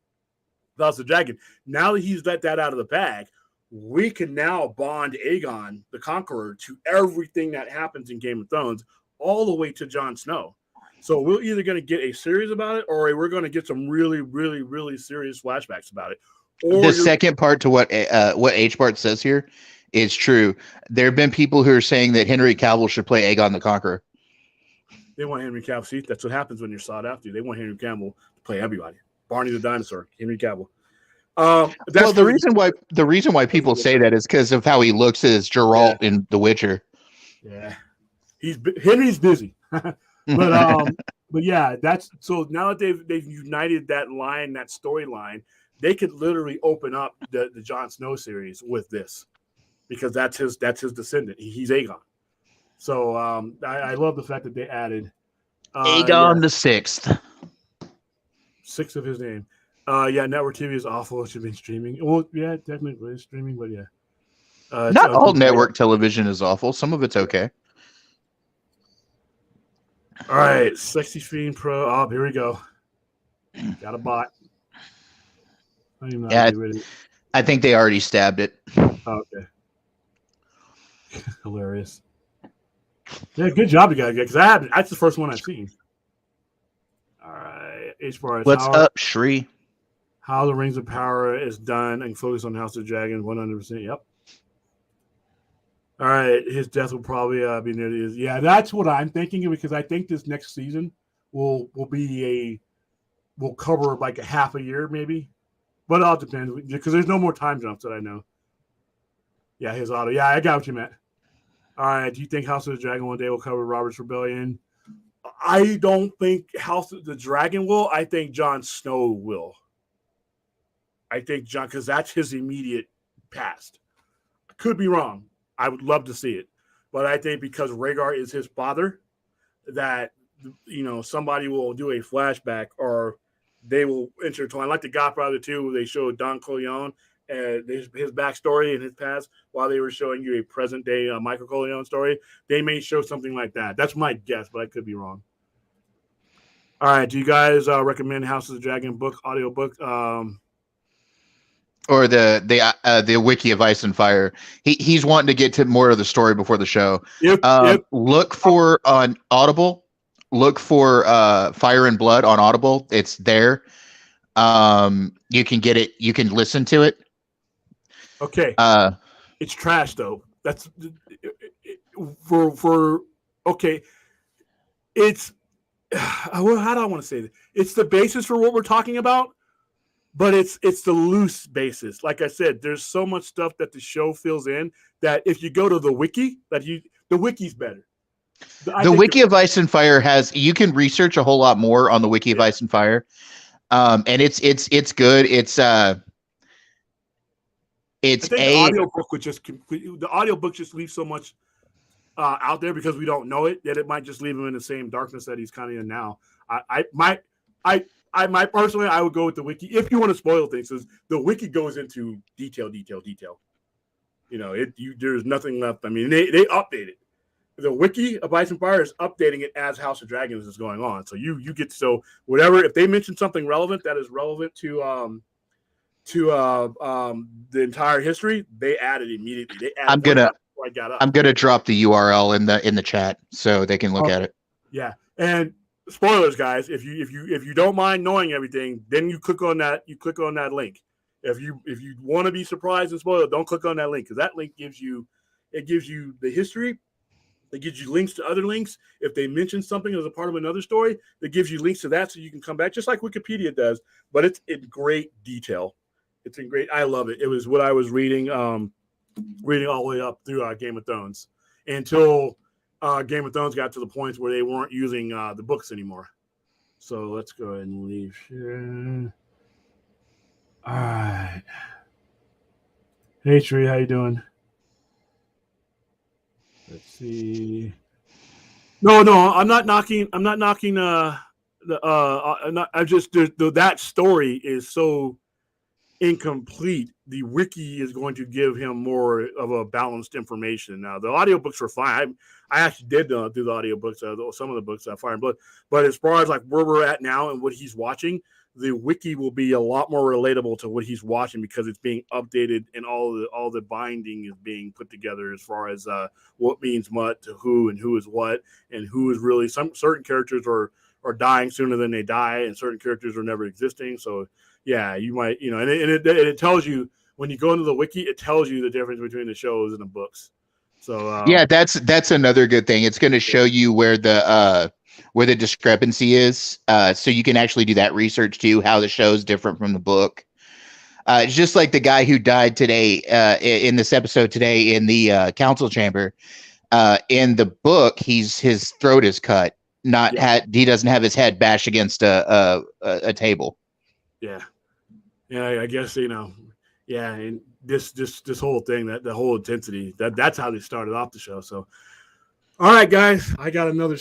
House of the Dragon. Now that he's let that out of the bag, we can now bond Aegon the Conqueror to everything that happens in Game of Thrones, all the way to Jon Snow. So we're either going to get a series about it, or we're going to get some really, really, really serious flashbacks about it. Or the second part to what H. Bart says here is true. There have been people who are saying that Henry Cavill should play Aegon the Conqueror. They want Henry Cavill. See, that's what happens when you're sought after. They want Henry Cavill to play everybody. Barney the Dinosaur, Henry Cavill. Well, the reason why people say that is because of how he looks as Geralt in The Witcher. Yeah, Henry's busy, but yeah, that's so now that they've united that line, that storyline, they could literally open up the Jon Snow series with this, because that's his descendant. He's Aegon. So I love the fact that they added Aegon the Sixth. 6 of his name. Yeah, network TV is awful. It should be streaming. Well, yeah, technically it's streaming, but yeah. Not all network television is awful. Some of it's okay. All right, Sexy Stream Pro. Oh, here we go. Got a bot. I don't even know how to get rid of it. I think they already stabbed it. Oh, okay. Hilarious. Yeah, good job, you guys. Because that's the first one I've seen. All right, H-Bar. What's up, Shri? How the Rings of Power is done and focus on House of Dragon 100%. Yep. All right, his death will probably be near the. Yeah, that's what I'm thinking, because I think this next season will cover like a half a year maybe, but it all depends because there's no more time jumps that I know. Yeah, his auto. Yeah, I got what you meant. All right, do you think House of the Dragon one day will cover Robert's Rebellion? I don't think House of the Dragon will. I think Jon Snow will. I think Jon, because that's his immediate past. I could be wrong. I would love to see it. But I think because Rhaegar is his father, that, somebody will do a flashback or they will intertwine. Like the Godfather 2, they showed Don Corleone and his backstory and his past while they were showing you a present-day Michael Corleone story. They may show something like that. That's my guess, but I could be wrong. All right, do you guys recommend House of the Dragon book, audiobook? Or the Wiki of Ice and Fire. He's wanting to get to more of the story before the show. Yep. Look for on Audible. Look for Fire and Blood on Audible. It's there. You can get it. You can listen to it. Okay. It's trash though. That's for okay. It's how do I want to say this? It's the basis for what we're talking about, but it's the loose basis. Like I said, there's so much stuff that the show fills in that if you go to the wiki, the wiki's better. The Wiki of Ice and Fire you can research a whole lot more on the Wiki of Ice and Fire. And it's good. The audiobook just leaves so much out there because we don't know it that it might just leave him in the same darkness that he's kind of in now. I personally, I would go with the wiki if you want to spoil things, because the wiki goes into detail. You know, there's nothing left. I mean, they update it. The Wiki of Ice and Fire is updating it as House of Dragons is going on. So you get, so whatever, if they mention something relevant that is relevant to the entire history, they add it immediately. I'm gonna drop the URL in the chat so they can look at it. Yeah, and spoilers, guys. If you don't mind knowing everything, then you click on that. You click on that link. If you want to be surprised and spoiled, don't click on that link, because that link gives you the history. It gives you links to other links. If they mention something as a part of another story, it gives you links to that so you can come back, just like Wikipedia does. But it's in great detail. It's in great. I love it. It was what I was reading reading all the way up through Game of Thrones until Game of Thrones got to the point where they weren't using the books anymore. So let's go ahead and leave here. All right. Hey, Tree, how you doing? Let's see. No, I'm not knocking. I'm not knocking. That story is so incomplete. The wiki is going to give him more of a balanced information. Now, the audiobooks were fine. I actually did do the audiobooks, some of the books, Fire and Blood. But as far as like where we're at now and what he's watching, the wiki will be a lot more relatable to what he's watching, because it's being updated and all the binding is being put together as far as what means what to who and who is what and who is really. Some certain characters are dying sooner than they die, and certain characters are never existing. So yeah, you might, and it tells you when you go into the wiki, it tells you the difference between the shows and the books. So yeah, that's another good thing. It's going to show you where the discrepancy is, so you can actually do that research too, how the show's different from the book. It's just like the guy who died today in this episode today in the council chamber. In the book, his throat is cut. He doesn't have his head bashed against a table. Yeah, I guess yeah, and this whole thing, that the whole intensity, that's how they started off the show. So, all right, guys, I got another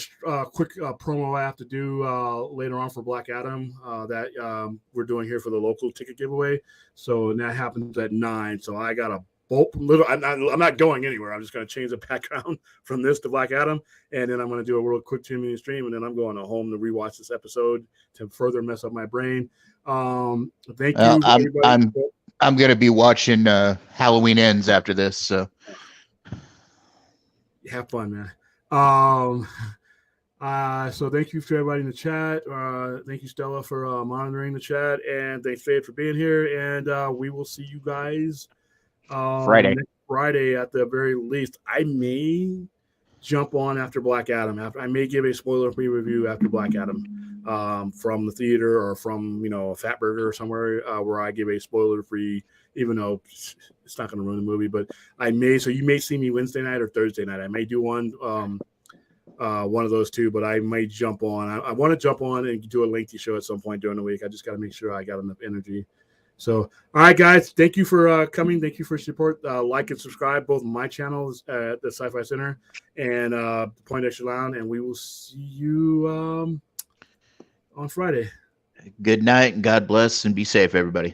quick promo I have to do later on for Black Adam that we're doing here for the local ticket giveaway. So that happens at 9. So I got a I'm not going anywhere. I'm just going to change the background from this to Black Adam, and then I'm going to do a real quick 2-minute stream, and then I'm going home to rewatch this episode to further mess up my brain. Thank you, everybody. I'm going to be watching Halloween Ends after this, so have fun, man. So thank you to everybody in the chat. Thank you, Stella, for monitoring the chat, and thanks, Fade, for being here. And we will see you guys next Friday at the very least. I may jump on after Black Adam. I may give a spoiler-free review after Black Adam from the theater or from a Fat Burger or somewhere where I give a spoiler-free, even though it's not going to ruin the movie. But I may. So you may see me Wednesday night or Thursday night. I may do one of those two, but I might jump on. I want to jump on and do a lengthy show at some point during the week. I just got to make sure I got enough energy. So, all right, guys, thank you for coming. Thank you for support. Like and subscribe both my channels at the Sci-Fi Center and Point Extra Lounge, and we will see you on Friday. Good night, and God bless, and be safe, everybody.